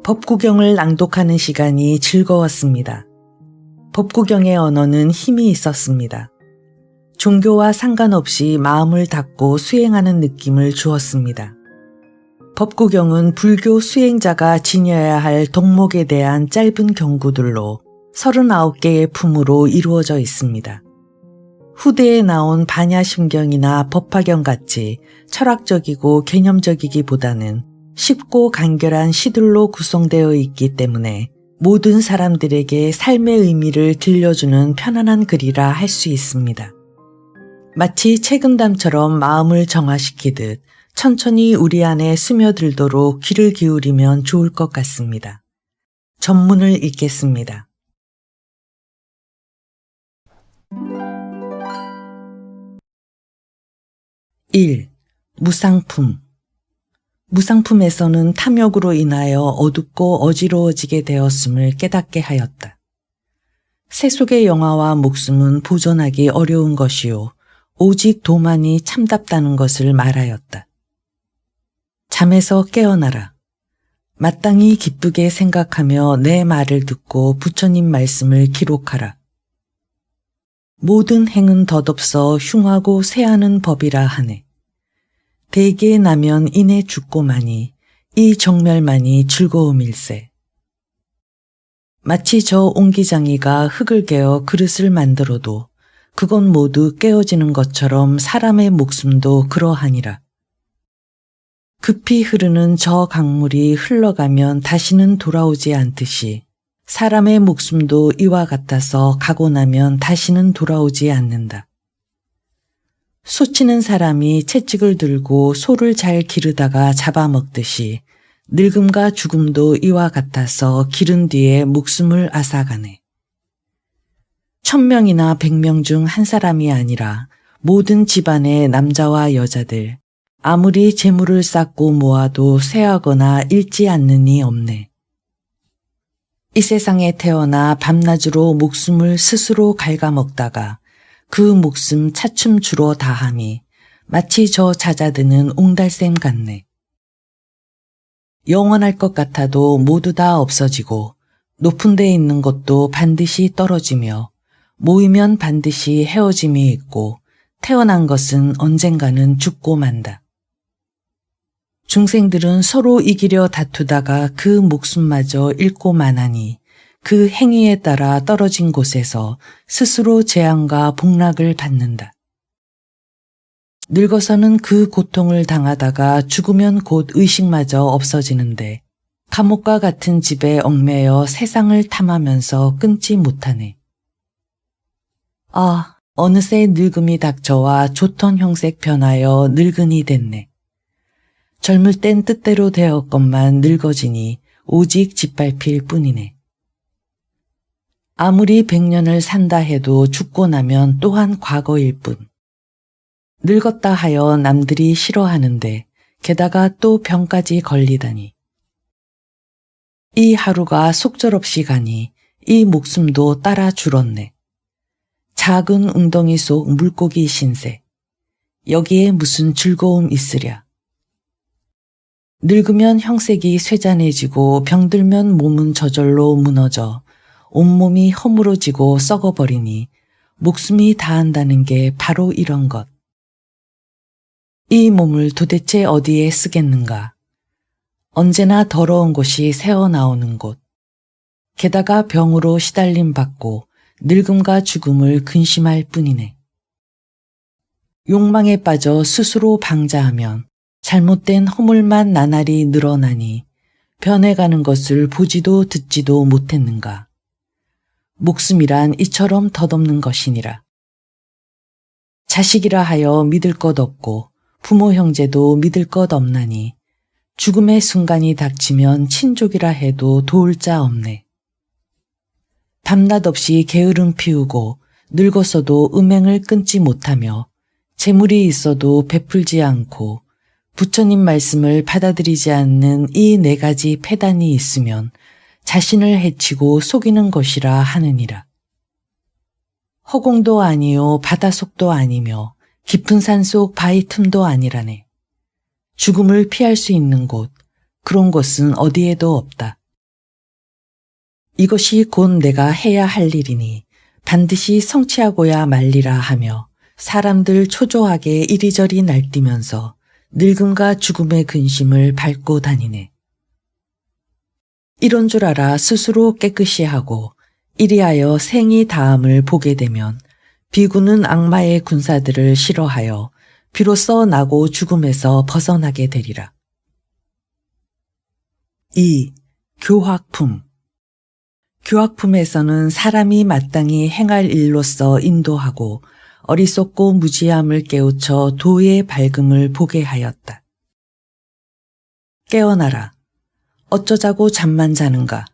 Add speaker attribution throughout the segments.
Speaker 1: 법구경을 낭독하는 시간이 즐거웠습니다. 법구경의 언어는 힘이 있었습니다. 종교와 상관없이 마음을 닫고 수행하는 느낌을 주었습니다. 법구경은 불교 수행자가 지녀야 할 덕목에 대한 짧은 경구들로 39개의 품으로 이루어져 있습니다. 후대에 나온 반야심경이나 법화경 같이 철학적이고 개념적이기보다는 쉽고 간결한 시들로 구성되어 있기 때문에 모든 사람들에게 삶의 의미를 들려주는 편안한 글이라 할 수 있습니다. 마치 책은담처럼 마음을 정화시키듯 천천히 우리 안에 스며들도록 귀를 기울이면 좋을 것 같습니다. 전문을 읽겠습니다. (1) 무상품. 무상품에서는 탐욕으로 인하여 어둡고 어지러워지게 되었음을 깨닫게 하였다. 세속의 영화와 목숨은 보존하기 어려운 것이요 오직 도만이 참답다는 것을 말하였다. 잠에서 깨어나라. 마땅히 기쁘게 생각하며 내 말을 듣고 부처님 말씀을 기록하라. 모든 행은 덧없어 흉하고 쇠하는 법이라 하네. 대개 나면 이내 죽고마니 이 정멸만이 즐거움일세. 마치 저 옹기장이가 흙을 개어 그릇을 만들어도 그건 모두 깨어지는 것처럼 사람의 목숨도 그러하니라. 급히 흐르는 저 강물이 흘러가면 다시는 돌아오지 않듯이 사람의 목숨도 이와 같아서 가고 나면 다시는 돌아오지 않는다. 소치는 사람이 채찍을 들고 소를 잘 기르다가 잡아먹듯이 늙음과 죽음도 이와 같아서 기른 뒤에 목숨을 앗아가네. 1000명이나 100명 중 한 사람이 아니라 모든 집안의 남자와 여자들, 아무리 재물을 쌓고 모아도 쇠하거나 잃지 않는 이 없네. 이 세상에 태어나 밤낮으로 목숨을 스스로 갉아먹다가 그 목숨 차츰 줄어 다함이 마치 저 잦아드는 옹달샘 같네. 영원할 것 같아도 모두 다 없어지고 높은 데 있는 것도 반드시 떨어지며 모이면 반드시 헤어짐이 있고 태어난 것은 언젠가는 죽고 만다. 중생들은 서로 이기려 다투다가 그 목숨마저 잃고 마나니 그 행위에 따라 떨어진 곳에서 스스로 재앙과 복락을 받는다. 늙어서는 그 고통을 당하다가 죽으면 곧 의식마저 없어지는데 감옥과 같은 집에 얽매여 세상을 탐하면서 끊지 못하네. 아, 어느새 늙음이 닥쳐와 좋던 형색 변하여 늙은이 됐네. 젊을 땐 뜻대로 되었건만 늙어지니 오직 짓밟힐 뿐이네. 아무리 100년을 산다 해도 죽고 나면 또한 과거일 뿐. 늙었다 하여 남들이 싫어하는데 게다가 또 병까지 걸리다니. 이 하루가 속절없이 가니 이 목숨도 따라 줄었네. 작은 웅덩이 속 물고기 신세. 여기에 무슨 즐거움 있으랴. 늙으면 형색이 쇠잔해지고 병들면 몸은 저절로 무너져 온몸이 허물어지고 썩어버리니 목숨이 다한다는 게 바로 이런 것. 이 몸을 도대체 어디에 쓰겠는가. 언제나 더러운 곳이 새어나오는 곳. 게다가 병으로 시달림 받고 늙음과 죽음을 근심할 뿐이네. 욕망에 빠져 스스로 방자하면 잘못된 허물만 나날이 늘어나니 변해가는 것을 보지도 듣지도 못했는가. 목숨이란 이처럼 덧없는 것이니라. 자식이라 하여 믿을 것 없고 부모 형제도 믿을 것 없나니 죽음의 순간이 닥치면 친족이라 해도 도울 자 없네. 밤낮 없이 게으름 피우고 늙어서도 음행을 끊지 못하며 재물이 있어도 베풀지 않고 부처님 말씀을 받아들이지 않는 이 4가지 폐단이 있으면 자신을 해치고 속이는 것이라 하느니라. 허공도 아니요 바다속도 아니며 깊은 산속 바위 틈도 아니라네. 죽음을 피할 수 있는 곳, 그런 곳은 어디에도 없다. 이것이 곧 내가 해야 할 일이니 반드시 성취하고야 말리라 하며 사람들 초조하게 이리저리 날뛰면서 늙음과 죽음의 근심을 밟고 다니네. 이런 줄 알아 스스로 깨끗이 하고 이리하여 생이 다함을 보게 되면 비구는 악마의 군사들을 싫어하여 비로소 나고 죽음에서 벗어나게 되리라. 2. 교학품. 교학품에서는 사람이 마땅히 행할 일로서 인도하고 어리석고 무지함을 깨우쳐 도의 밝음을 보게 하였다. 깨어나라. 어쩌자고 잠만 자는가.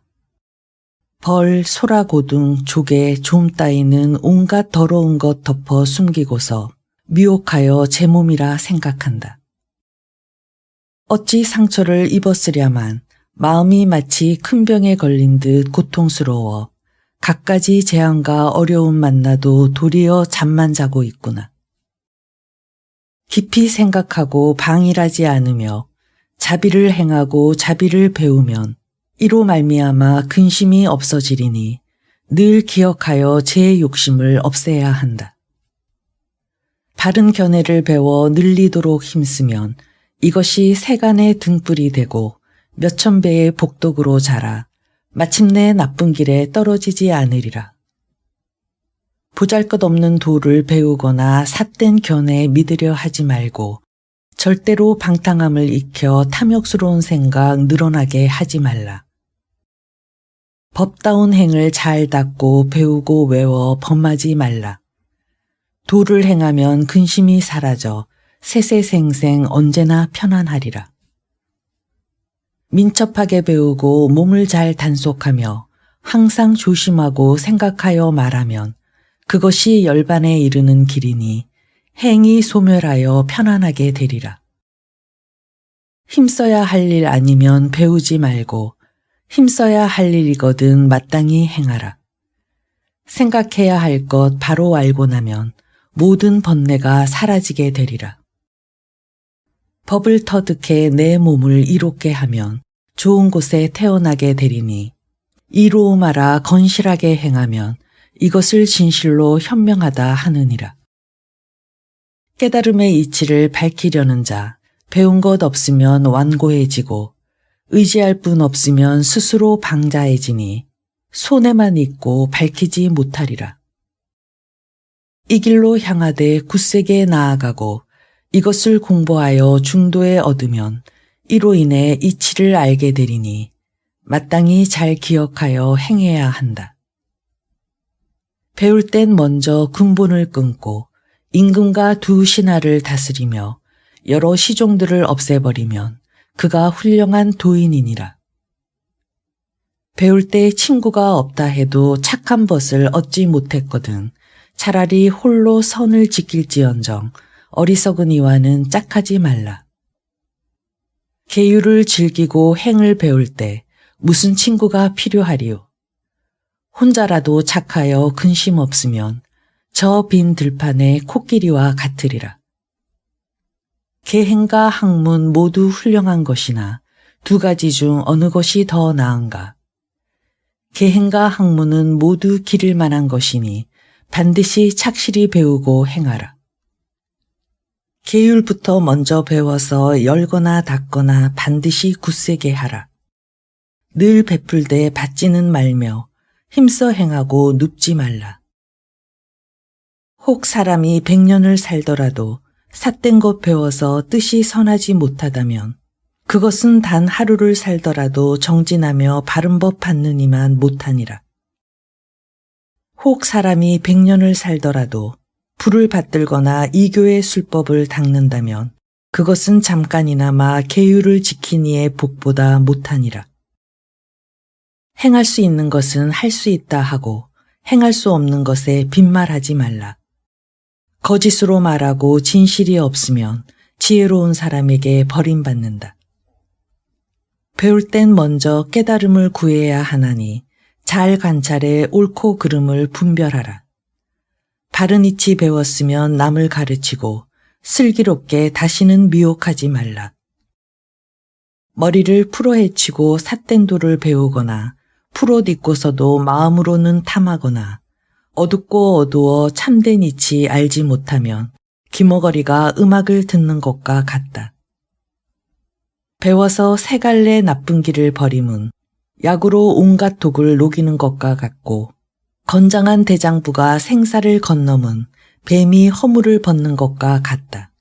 Speaker 1: 벌, 소라 고등, 조개, 좀 따위는 온갖 더러운 것 덮어 숨기고서 미혹하여 제 몸이라 생각한다. 어찌 상처를 입었으랴만 마음이 마치 큰 병에 걸린 듯 고통스러워 갖가지 재앙과 어려움 만나도 도리어 잠만 자고 있구나. 깊이 생각하고 방일하지 않으며 자비를 행하고 자비를 배우면 이로 말미암아 근심이 없어지리니 늘 기억하여 제 욕심을 없애야 한다. 바른 견해를 배워 늘리도록 힘쓰면 이것이 세간의 등불이 되고 몇천 배의 복덕으로 자라 마침내 나쁜 길에 떨어지지 않으리라. 보잘것없는 도를 배우거나 삿된 견해 믿으려 하지 말고 절대로 방탕함을 익혀 탐욕스러운 생각 늘어나게 하지 말라. 법다운 행을 잘 닦고 배우고 외워 범하지 말라. 도를 행하면 근심이 사라져 세세생생 언제나 편안하리라. 민첩하게 배우고 몸을 잘 단속하며 항상 조심하고 생각하여 말하면 그것이 열반에 이르는 길이니 행이 소멸하여 편안하게 되리라. 힘써야 할 일 아니면 배우지 말고 힘써야 할 일이거든 마땅히 행하라. 생각해야 할 것 바로 알고 나면 모든 번뇌가 사라지게 되리라. 법을 터득해 내 몸을 이롭게 하면 좋은 곳에 태어나게 되리니 이로움하라 건실하게 행하면 이것을 진실로 현명하다 하느니라. 깨달음의 이치를 밝히려는 자, 배운 것 없으면 완고해지고 의지할 분 없으면 스스로 방자해지니 손에만 있고 밝히지 못하리라. 이 길로 향하되 굳세게 나아가고 이것을 공부하여 중도에 얻으면 이로 인해 이치를 알게 되리니 마땅히 잘 기억하여 행해야 한다. 배울 땐 먼저 근본을 끊고 임금과 두 신하를 다스리며 여러 시종들을 없애버리면 그가 훌륭한 도인이니라. 배울 때 친구가 없다 해도 착한 벗을 얻지 못했거든 차라리 홀로 선을 지킬지언정 어리석은 이와는 짝하지 말라. 계율을 즐기고 행을 배울 때 무슨 친구가 필요하리요. 혼자라도 착하여 근심 없으면 저 빈 들판의 코끼리와 같으리라. 계행과 학문 모두 훌륭한 것이나 두 가지 중 어느 것이 더 나은가. 계행과 학문은 모두 기를 만한 것이니 반드시 착실히 배우고 행하라. 계율부터 먼저 배워서 열거나 닦거나 반드시 굳세게 하라. 늘 베풀되 받지는 말며 힘써 행하고 눕지 말라. 혹 사람이 100년을 살더라도 삿된 것 배워서 뜻이 선하지 못하다면 그것은 단 하루를 살더라도 정진하며 바른 법 받느니만 못하니라. 혹 사람이 100년을 살더라도 불을 받들거나 이교의 술법을 닦는다면 그것은 잠깐이나마 계율을 지키니의 복보다 못하니라. 행할 수 있는 것은 할 수 있다 하고 행할 수 없는 것에 빈말하지 말라. 거짓으로 말하고 진실이 없으면 지혜로운 사람에게 버림받는다. 배울 땐 먼저 깨달음을 구해야 하나니 잘 관찰해 옳고 그름을 분별하라. 바른 이치 배웠으면 남을 가르치고 슬기롭게 다시는 미혹하지 말라. 머리를 풀어헤치고 삿된 도를 배우거나 풀옷 입고서도 마음으로는 탐하거나 어둡고 어두워 참된 이치 알지 못하면 기머거리가 음악을 듣는 것과 같다. 배워서 세 갈래 나쁜 길을 버림은 약으로 온갖 독을 녹이는 것과 같고 건장한 대장부가 생사를 건넘은 뱀이 허물을 벗는 것과 같다.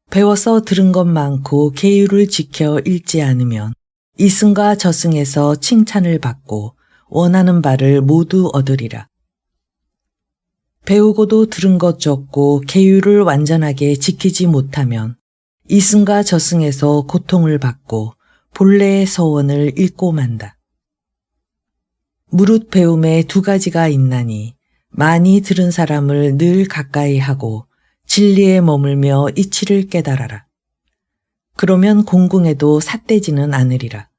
Speaker 1: 배워서 들은 것 많고 계율을 지켜 읽지 않으면 이승과 저승에서 칭찬을 받고 원하는 바를 모두 얻으리라. 배우고도 들은 것 적고 계율을 완전하게 지키지 못하면 이승과 저승에서 고통을 받고 본래의 서원을 잃고 만다. 무릇 배움에 두 가지가 있나니 많이 들은 사람을 늘 가까이 하고 진리에 머물며 이치를 깨달아라. 그러면 공궁에도 삿대지는 않으리라.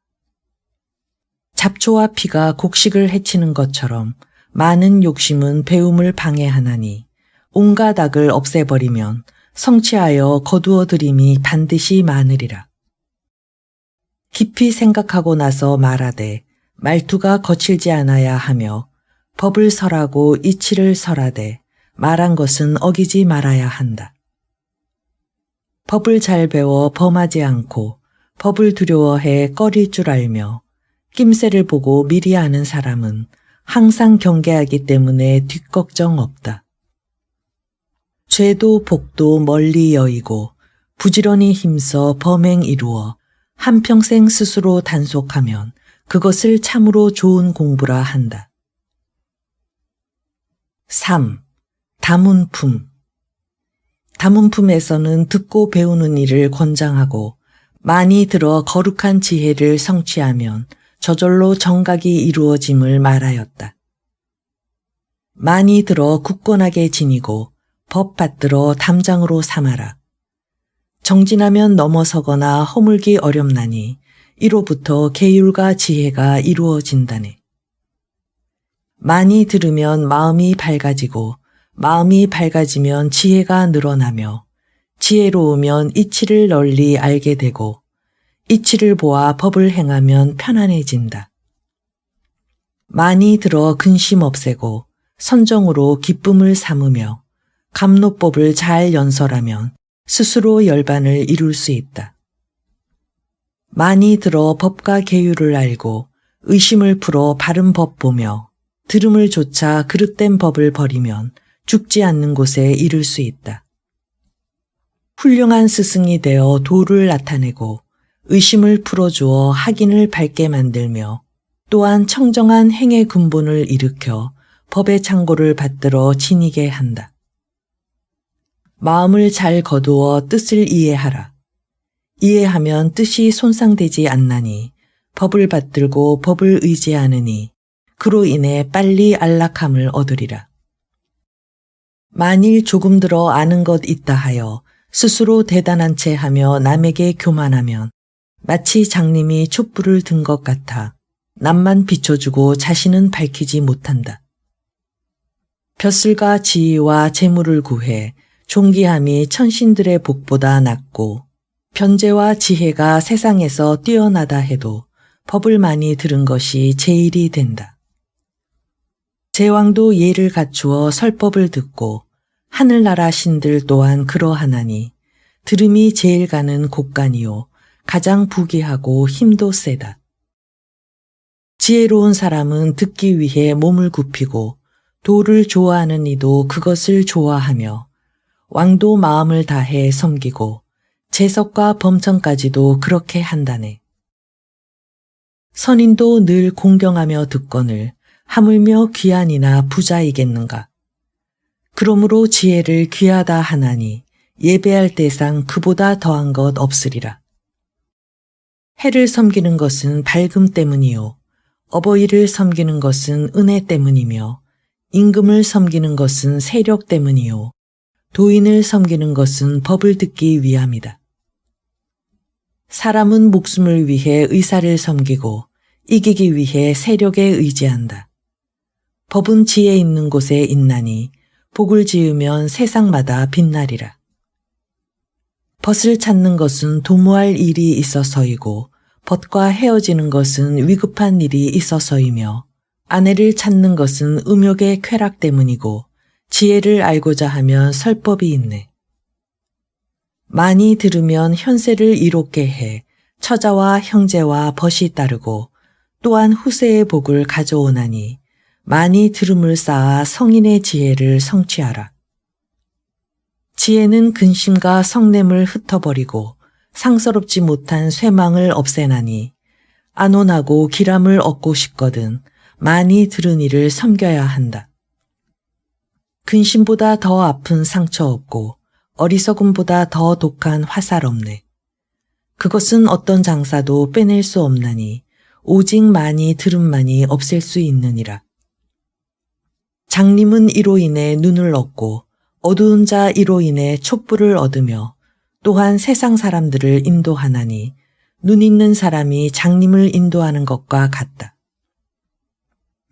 Speaker 1: 잡초와 피가 곡식을 해치는 것처럼 많은 욕심은 배움을 방해하나니 온갖 악을 없애버리면 성취하여 거두어들임이 반드시 많으리라. 깊이 생각하고 나서 말하되 말투가 거칠지 않아야 하며 법을 설하고 이치를 설하되 말한 것은 어기지 말아야 한다. 법을 잘 배워 범하지 않고 법을 두려워해 꺼릴 줄 알며 낌새를 보고 미리 아는 사람은 항상 경계하기 때문에 뒷걱정 없다. 죄도 복도 멀리 여의고 부지런히 힘써 범행 이루어 한평생 스스로 단속하면 그것을 참으로 좋은 공부라 한다. 3. 다문품. 다문품에서는 듣고 배우는 일을 권장하고 많이 들어 거룩한 지혜를 성취하면 저절로 정각이 이루어짐을 말하였다. 많이 들어 굳건하게 지니고 법 받들어 담장으로 삼아라. 정진하면 넘어서거나 허물기 어렵나니 이로부터 계율과 지혜가 이루어진다네. 많이 들으면 마음이 밝아지고 마음이 밝아지면 지혜가 늘어나며 지혜로우면 이치를 널리 알게 되고 이치를 보아 법을 행하면 편안해진다. 많이 들어 근심 없애고 선정으로 기쁨을 삼으며 감노법을 잘 연설하면 스스로 열반을 이룰 수 있다. 많이 들어 법과 계율을 알고 의심을 풀어 바른 법 보며 들음을 조차 그릇된 법을 버리면 죽지 않는 곳에 이를 수 있다. 훌륭한 스승이 되어 도를 나타내고 의심을 풀어주어 학인을 밝게 만들며 또한 청정한 행의 근본을 일으켜 법의 창고를 받들어 지니게 한다. 마음을 잘 거두어 뜻을 이해하라. 이해하면 뜻이 손상되지 않나니 법을 받들고 법을 의지하느니 그로 인해 빨리 안락함을 얻으리라. 만일 조금 들어 아는 것 있다 하여 스스로 대단한 채 하며 남에게 교만하면 마치 장님이 촛불을 든 것 같아 남만 비춰주고 자신은 밝히지 못한다. 벼슬과 지위와 재물을 구해 존귀함이 천신들의 복보다 낫고 변제와 지혜가 세상에서 뛰어나다 해도 법을 많이 들은 것이 제일이 된다. 제왕도 예를 갖추어 설법을 듣고 하늘나라 신들 또한 그러하나니 들음이 제일 가는 곳간이요 가장 부귀하고 힘도 세다. 지혜로운 사람은 듣기 위해 몸을 굽히고 도를 좋아하는 이도 그것을 좋아하며 왕도 마음을 다해 섬기고 재석과 범천까지도 그렇게 한다네. 선인도 늘 공경하며 듣거늘 하물며 귀한이나 부자이겠는가. 그러므로 지혜를 귀하다 하나니 예배할 대상 그보다 더한 것 없으리라. 해를 섬기는 것은 밝음 때문이요 어버이를 섬기는 것은 은혜 때문이며 임금을 섬기는 것은 세력 때문이요 도인을 섬기는 것은 법을 듣기 위함이다. 사람은 목숨을 위해 의사를 섬기고 이기기 위해 세력에 의지한다. 법은 지혜 있는 곳에 있나니 복을 지으면 세상마다 빛나리라. 벗을 찾는 것은 도모할 일이 있어서이고 벗과 헤어지는 것은 위급한 일이 있어서이며 아내를 찾는 것은 음욕의 쾌락 때문이고 지혜를 알고자 하면 설법이 있네. 많이 들으면 현세를 이롭게 해 처자와 형제와 벗이 따르고 또한 후세의 복을 가져오나니 많이 들음을 쌓아 성인의 지혜를 성취하라. 지혜는 근심과 성냄을 흩어버리고 상서롭지 못한 쇠망을 없애나니 안온하고 기람을 얻고 싶거든 많이 들은 이를 섬겨야 한다. 근심보다 더 아픈 상처 없고 어리석음보다 더 독한 화살 없네. 그것은 어떤 장사도 빼낼 수 없나니 오직 많이 들음만이 없앨 수 있느니라. 장님은 이로 인해 눈을 얻고 어두운 자 이로 인해 촛불을 얻으며 또한 세상 사람들을 인도하나니 눈 있는 사람이 장님을 인도하는 것과 같다.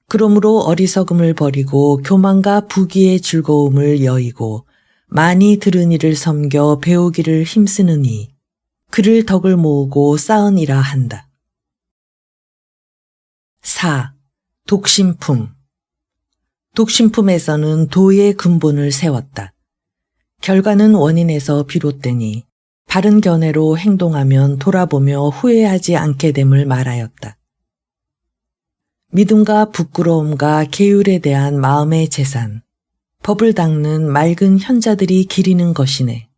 Speaker 1: 그러므로 어리석음을 버리고 교만과 부귀의 즐거움을 여의고 많이 들은 이를 섬겨 배우기를 힘쓰느니 그를 덕을 모으고 쌓으니라 한다. 4. 독심품. 독심품에서는 도의 근본을 세웠다. 결과는 원인에서 비롯되니 바른 견해로 행동하면 돌아보며 후회하지 않게 됨을 말하였다. 믿음과 부끄러움과 계율에 대한 마음의 재산, 법을 닦는 맑은 현자들이 기리는 것이네.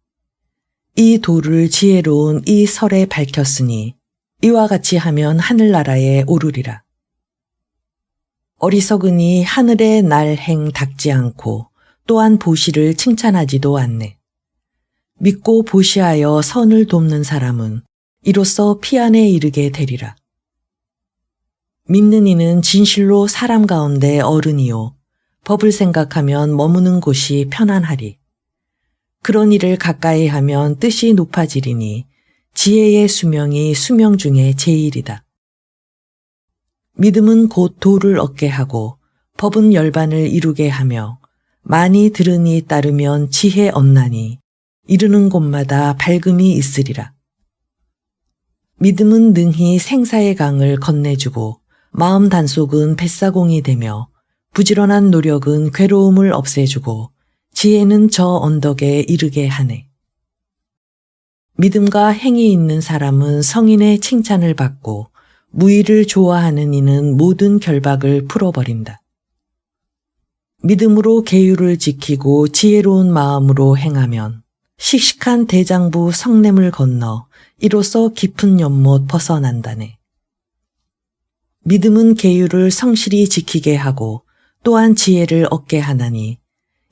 Speaker 1: 이 도를 지혜로운 이 설에 밝혔으니 이와 같이 하면 하늘나라에 오르리라. 어리석으니 하늘의 날행 닦지 않고 또한 보시를 칭찬하지도 않네. 믿고 보시하여 선을 돕는 사람은 이로써 피안에 이르게 되리라. 믿는 이는 진실로 사람 가운데 어른이요 법을 생각하면 머무는 곳이 편안하리. 그런 일을 가까이 하면 뜻이 높아지리니 지혜의 수명이 수명 중에 제일이다. 믿음은 곧 도를 얻게 하고 법은 열반을 이루게 하며 많이 들으니 따르면 지혜 얻나니 이르는 곳마다 밝음이 있으리라. 믿음은 능히 생사의 강을 건네주고 마음 단속은 뱃사공이 되며 부지런한 노력은 괴로움을 없애주고 지혜는 저 언덕에 이르게 하네. 믿음과 행이 있는 사람은 성인의 칭찬을 받고 무의를 좋아하는 이는 모든 결박을 풀어버린다. 믿음으로 계율을 지키고 지혜로운 마음으로 행하면 씩씩한 대장부 성냄을 건너 이로써 깊은 연못 벗어난다네. 믿음은 계율을 성실히 지키게 하고 또한 지혜를 얻게 하나니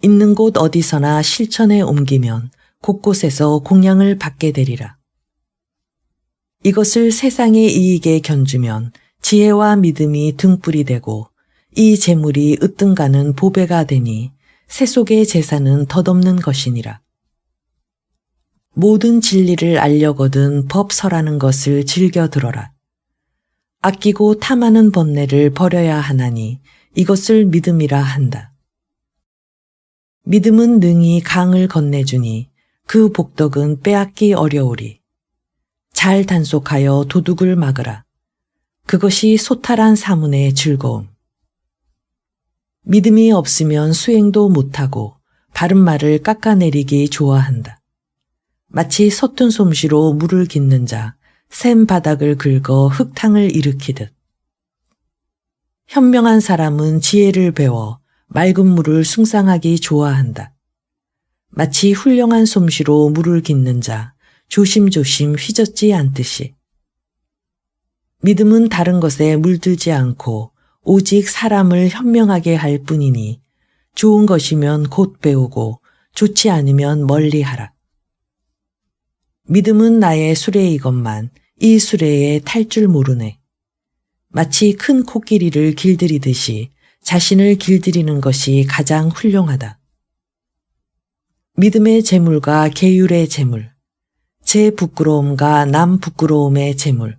Speaker 1: 있는 곳 어디서나 실천에 옮기면 곳곳에서 공양을 받게 되리라. 이것을 세상의 이익에 견주면 지혜와 믿음이 등불이 되고 이 재물이 으뜸가는 보배가 되니 새 속의 재산은 덧없는 것이니라. 모든 진리를 알려거든 법설하는 것을 즐겨 들어라. 아끼고 탐하는 번뇌를 버려야 하나니 이것을 믿음이라 한다. 믿음은 능히 강을 건네주니 그 복덕은 빼앗기 어려우리. 잘 단속하여 도둑을 막으라. 그것이 소탈한 사문의 즐거움. 믿음이 없으면 수행도 못하고 바른 말을 깎아내리기 좋아한다. 마치 서툰 솜씨로 물을 깃는 자, 샘 바닥을 긁어 흙탕을 일으키듯. 현명한 사람은 지혜를 배워 맑은 물을 숭상하기 좋아한다. 마치 훌륭한 솜씨로 물을 깃는 자, 조심조심 휘젓지 않듯이. 믿음은 다른 것에 물들지 않고 오직 사람을 현명하게 할 뿐이니 좋은 것이면 곧 배우고 좋지 않으면 멀리하라. 믿음은 나의 수레이건만 이 수레에 탈 줄 모르네. 마치 큰 코끼리를 길들이듯이 자신을 길들이는 것이 가장 훌륭하다. 믿음의 재물과 계율의 재물, 제 부끄러움과 남 부끄러움의 재물,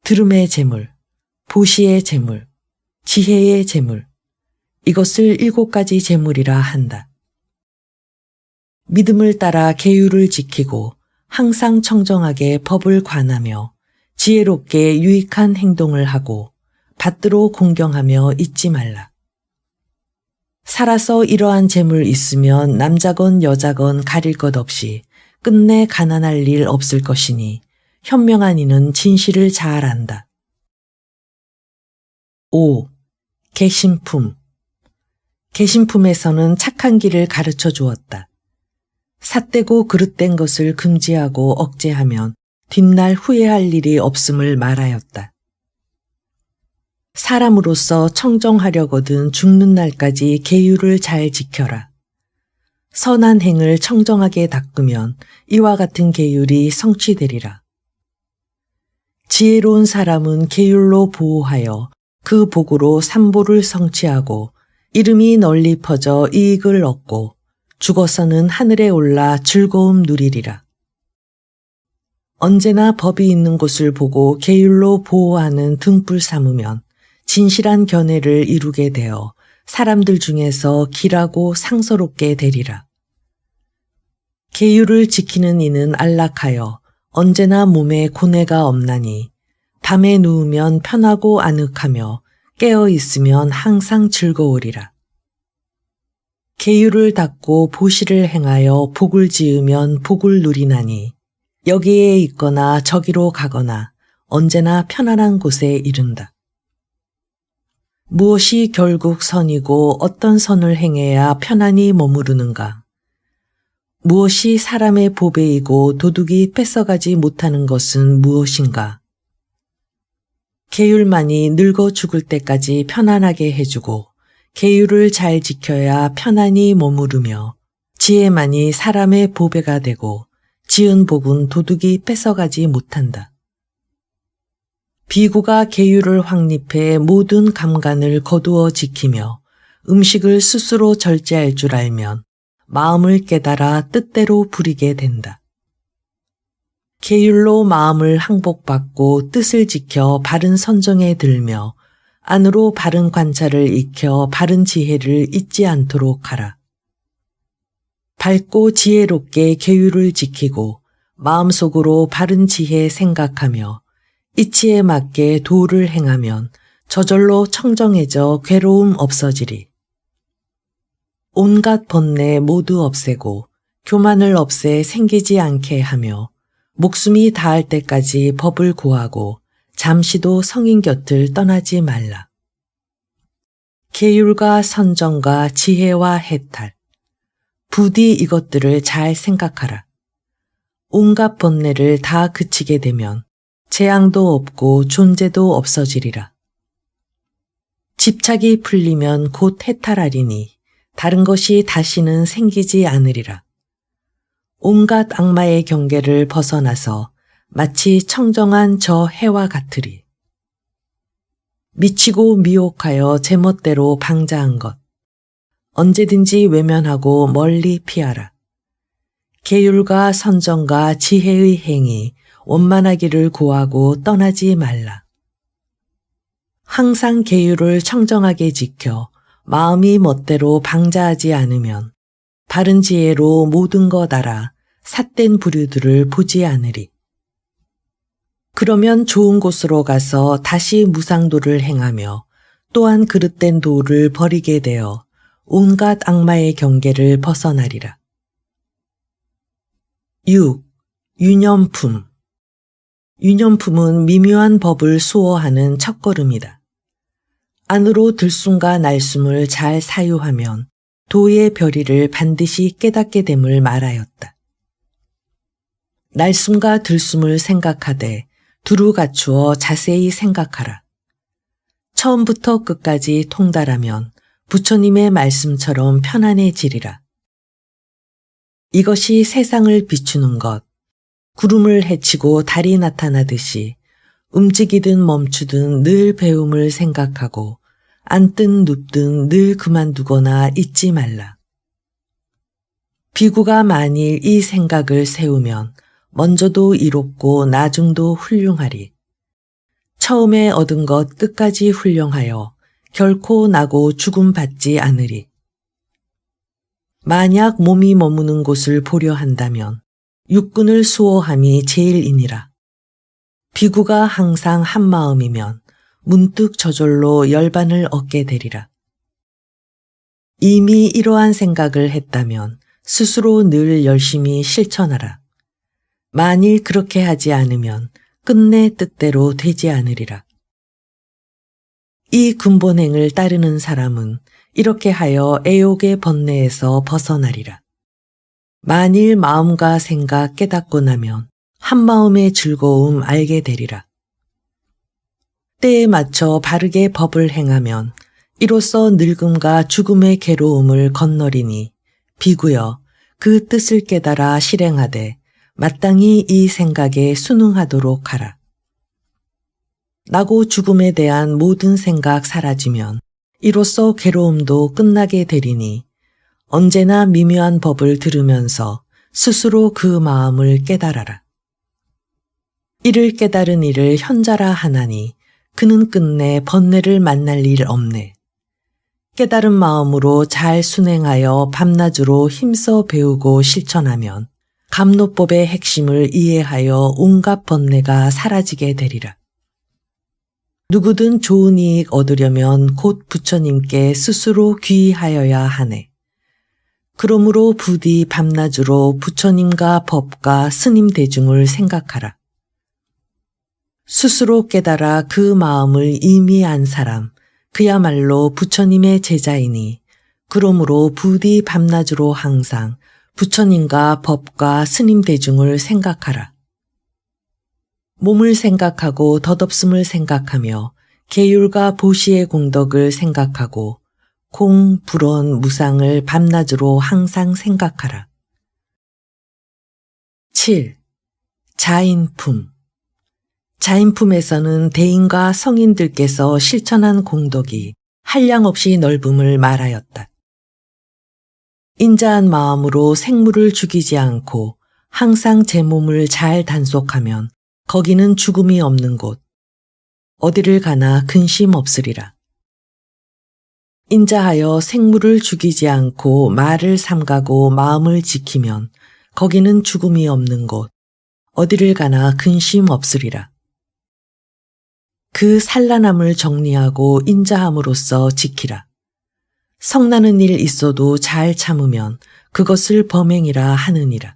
Speaker 1: 들음의 재물, 보시의 재물, 지혜의 재물, 이것을 7가지 재물이라 한다. 믿음을 따라 계율을 지키고 항상 청정하게 법을 관하며 지혜롭게 유익한 행동을 하고 받들어 공경하며 잊지 말라. 살아서 이러한 재물 있으면 남자건 여자건 가릴 것 없이 끝내 가난할 일 없을 것이니 현명한 이는 진실을 잘 안다. 5. 개신품. 개신품에서는 착한 길을 가르쳐 주었다. 삿되고 그릇된 것을 금지하고 억제하면 뒷날 후회할 일이 없음을 말하였다. 사람으로서 청정하려거든 죽는 날까지 계율을 잘 지켜라. 선한 행을 청정하게 닦으면 이와 같은 계율이 성취되리라. 지혜로운 사람은 계율로 보호하여 그 복으로 삼보를 성취하고 이름이 널리 퍼져 이익을 얻고 죽어서는 하늘에 올라 즐거움 누리리라. 언제나 법이 있는 곳을 보고 계율로 보호하는 등불 삼으면 진실한 견해를 이루게 되어 사람들 중에서 길하고 상서롭게 되리라. 계율을 지키는 이는 안락하여 언제나 몸에 고뇌가 없나니 밤에 누우면 편하고 아늑하며 깨어 있으면 항상 즐거우리라. 계율을 닦고 보시를 행하여 복을 지으면 복을 누리나니 여기에 있거나 저기로 가거나 언제나 편안한 곳에 이른다. 무엇이 결국 선이고 어떤 선을 행해야 편안히 머무르는가? 무엇이 사람의 보배이고 도둑이 뺏어가지 못하는 것은 무엇인가? 계율만이 늙어 죽을 때까지 편안하게 해주고 계율을 잘 지켜야 편안히 머무르며 지혜만이 사람의 보배가 되고 지은 복은 도둑이 뺏어가지 못한다. 비구가 계율을 확립해 모든 감관을 거두어 지키며 음식을 스스로 절제할 줄 알면 마음을 깨달아 뜻대로 부리게 된다. 계율로 마음을 항복받고 뜻을 지켜 바른 선정에 들며 안으로 바른 관찰을 익혀 바른 지혜를 잊지 않도록 하라. 밝고 지혜롭게 계율을 지키고 마음속으로 바른 지혜 생각하며 이치에 맞게 도를 행하면 저절로 청정해져 괴로움 없어지리. 온갖 번뇌 모두 없애고 교만을 없애 생기지 않게 하며 목숨이 다할 때까지 법을 구하고 잠시도 성인 곁을 떠나지 말라. 계율과 선정과 지혜와 해탈, 부디 이것들을 잘 생각하라. 온갖 번뇌를 다 그치게 되면 재앙도 없고 존재도 없어지리라. 집착이 풀리면 곧 해탈하리니 다른 것이 다시는 생기지 않으리라. 온갖 악마의 경계를 벗어나서 마치 청정한 저 해와 같으리. 미치고 미혹하여 제멋대로 방자한 것, 언제든지 외면하고 멀리 피하라. 계율과 선정과 지혜의 행위, 원만하기를 구하고 떠나지 말라. 항상 계율을 청정하게 지켜 마음이 멋대로 방자하지 않으면 바른 지혜로 모든 것 알아 삿된 부류들을 보지 않으리. 그러면 좋은 곳으로 가서 다시 무상도를 행하며 또한 그릇된 도를 버리게 되어 온갖 악마의 경계를 벗어나리라. 6. 유념품. 유념품은 미묘한 법을 수호하는 첫걸음이다. 안으로 들숨과 날숨을 잘 사유하면 도의 별이를 반드시 깨닫게 됨을 말하였다. 날숨과 들숨을 생각하되 두루 갖추어 자세히 생각하라. 처음부터 끝까지 통달하면 부처님의 말씀처럼 편안해지리라. 이것이 세상을 비추는 것, 구름을 헤치고 달이 나타나듯이 움직이든 멈추든 늘 배움을 생각하고 앉든 눕든 늘 그만두거나 잊지 말라. 비구가 만일 이 생각을 세우면 먼저도 이롭고 나중도 훌륭하리. 처음에 얻은 것 끝까지 훌륭하여 결코 나고 죽음 받지 않으리. 만약 몸이 머무는 곳을 보려 한다면 육군을 수호함이 제일이니라. 비구가 항상 한마음이면 문득 저절로 열반을 얻게 되리라. 이미 이러한 생각을 했다면 스스로 늘 열심히 실천하라. 만일 그렇게 하지 않으면 끝내 뜻대로 되지 않으리라. 이 근본행을 따르는 사람은 이렇게 하여 애욕의 번뇌에서 벗어나리라. 만일 마음과 생각 깨닫고 나면 한마음의 즐거움 알게 되리라. 때에 맞춰 바르게 법을 행하면 이로써 늙음과 죽음의 괴로움을 건너리니 비구여 그 뜻을 깨달아 실행하되 마땅히 이 생각에 순응하도록 하라. 나고 죽음에 대한 모든 생각 사라지면 이로써 괴로움도 끝나게 되리니 언제나 미묘한 법을 들으면서 스스로 그 마음을 깨달아라. 이를 깨달은 이를 현자라 하나니 그는 끝내 번뇌를 만날 일 없네. 깨달은 마음으로 잘 순행하여 밤낮으로 힘써 배우고 실천하면 감노법의 핵심을 이해하여 온갖 번뇌가 사라지게 되리라. 누구든 좋은 이익 얻으려면 곧 부처님께 스스로 귀의하여야 하네. 그러므로 부디 밤낮으로 부처님과 법과 스님 대중을 생각하라. 스스로 깨달아 그 마음을 이미 안 사람, 그야말로 부처님의 제자이니 그러므로 부디 밤낮으로 항상 부처님과 법과 스님 대중을 생각하라. 몸을 생각하고 덧없음을 생각하며 계율과 보시의 공덕을 생각하고 공, 불원, 무상을 밤낮으로 항상 생각하라. 7. 자인품. 자인품에서는 대인과 성인들께서 실천한 공덕이 한량없이 넓음을 말하였다. 인자한 마음으로 생물을 죽이지 않고 항상 제 몸을 잘 단속하면 거기는 죽음이 없는 곳, 어디를 가나 근심 없으리라. 인자하여 생물을 죽이지 않고 말을 삼가고 마음을 지키면 거기는 죽음이 없는 곳, 어디를 가나 근심 없으리라. 그 산란함을 정리하고 인자함으로써 지키라. 성나는 일 있어도 잘 참으면 그것을 범행이라 하느니라.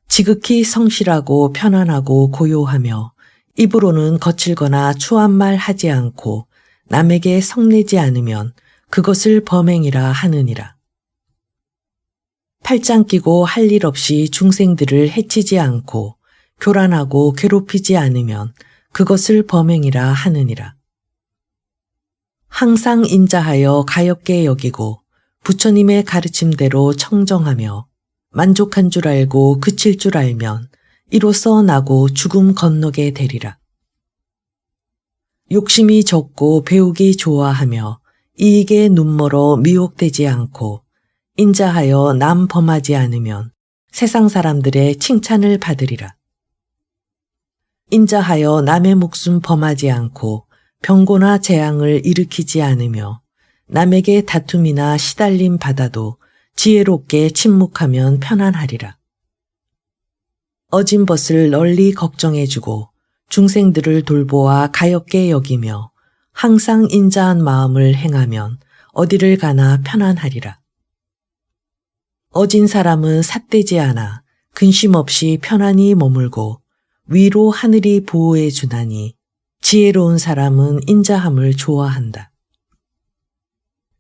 Speaker 1: 지극히 성실하고 편안하고 고요하며 입으로는 거칠거나 추한 말 하지 않고 남에게 성내지 않으면 그것을 범행이라 하느니라. 팔짱 끼고 할 일 없이 중생들을 해치지 않고 교란하고 괴롭히지 않으면 그것을 범행이라 하느니라. 항상 인자하여 가엾게 여기고 부처님의 가르침대로 청정하며 만족한 줄 알고 그칠 줄 알면 이로써 나고 죽음 건너게 되리라. 욕심이 적고 배우기 좋아하며 이익에 눈멀어 미혹되지 않고 인자하여 남 범하지 않으면 세상 사람들의 칭찬을 받으리라. 인자하여 남의 목숨 범하지 않고 병고나 재앙을 일으키지 않으며 남에게 다툼이나 시달림 받아도 지혜롭게 침묵하면 편안하리라. 어진 벗을 널리 걱정해주고 중생들을 돌보아 가엾게 여기며 항상 인자한 마음을 행하면 어디를 가나 편안하리라. 어진 사람은 삿되지 않아 근심 없이 편안히 머물고 위로 하늘이 보호해 주나니 지혜로운 사람은 인자함을 좋아한다.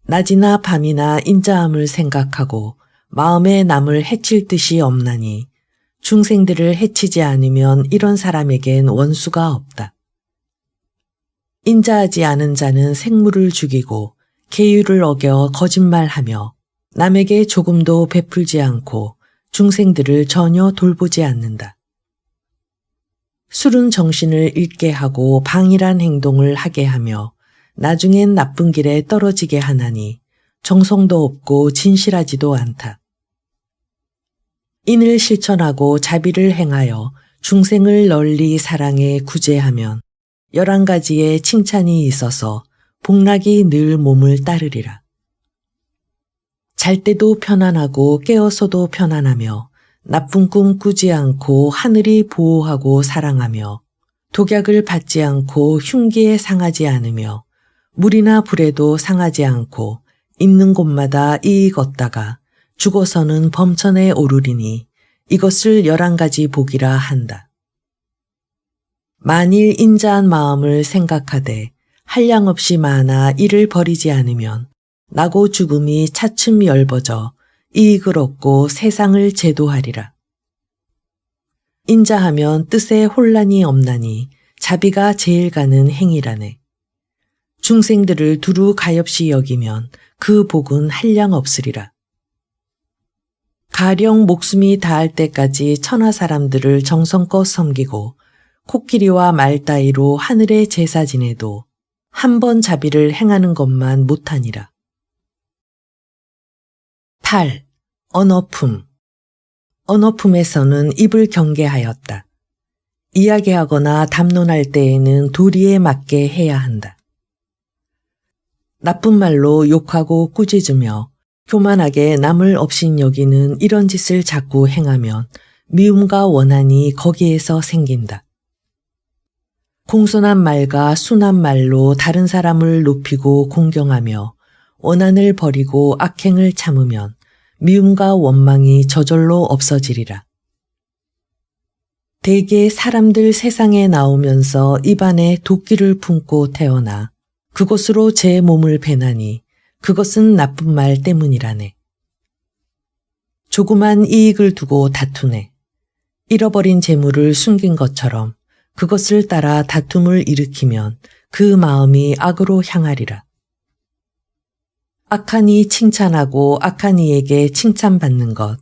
Speaker 1: 낮이나 밤이나 인자함을 생각하고 마음에 남을 해칠 뜻이 없나니 중생들을 해치지 않으면 이런 사람에겐 원수가 없다. 인자하지 않은 자는 생물을 죽이고 계율을 어겨 거짓말하며 남에게 조금도 베풀지 않고 중생들을 전혀 돌보지 않는다. 술은 정신을 잃게 하고 방일한 행동을 하게 하며 나중엔 나쁜 길에 떨어지게 하나니 정성도 없고 진실하지도 않다. 인을 실천하고 자비를 행하여 중생을 널리 사랑해 구제하면 11가지의 칭찬이 있어서 복락이 늘 몸을 따르리라. 잘 때도 편안하고 깨어서도 편안하며 나쁜 꿈 꾸지 않고 하늘이 보호하고 사랑하며 독약을 받지 않고 흉기에 상하지 않으며 물이나 불에도 상하지 않고 있는 곳마다 이익 얻다가 죽어서는 범천에 오르리니 이것을 11가지 복이라 한다. 만일 인자한 마음을 생각하되 한량없이 많아 이를 버리지 않으면 나고 죽음이 차츰 엷어져 이익을 얻고 세상을 제도하리라. 인자하면 뜻에 혼란이 없나니 자비가 제일 가는 행위라네. 중생들을 두루 가엾이 여기면 그 복은 한량 없으리라. 가령 목숨이 닿을 때까지 천하 사람들을 정성껏 섬기고 코끼리와 말 따위로 하늘에 제사 지내도 한 번 자비를 행하는 것만 못하니라. 8. 언어품. 언어품에서는 입을 경계하였다. 이야기하거나 담론할 때에는 도리에 맞게 해야 한다. 나쁜 말로 욕하고 꾸짖으며 교만하게 남을 업신여기는 이런 짓을 자꾸 행하면 미움과 원한이 거기에서 생긴다. 공손한 말과 순한 말로 다른 사람을 높이고 공경하며 원한을 버리고 악행을 참으면 미움과 원망이 저절로 없어지리라. 대개 사람들 세상에 나오면서 입안에 도끼를 품고 태어나 그것으로 제 몸을 베나니 그것은 나쁜 말 때문이라네. 조그만 이익을 두고 다투네. 잃어버린 재물을 숨긴 것처럼 그것을 따라 다툼을 일으키면 그 마음이 악으로 향하리라. 악한 이 칭찬하고 악한 이에게 칭찬받는 것,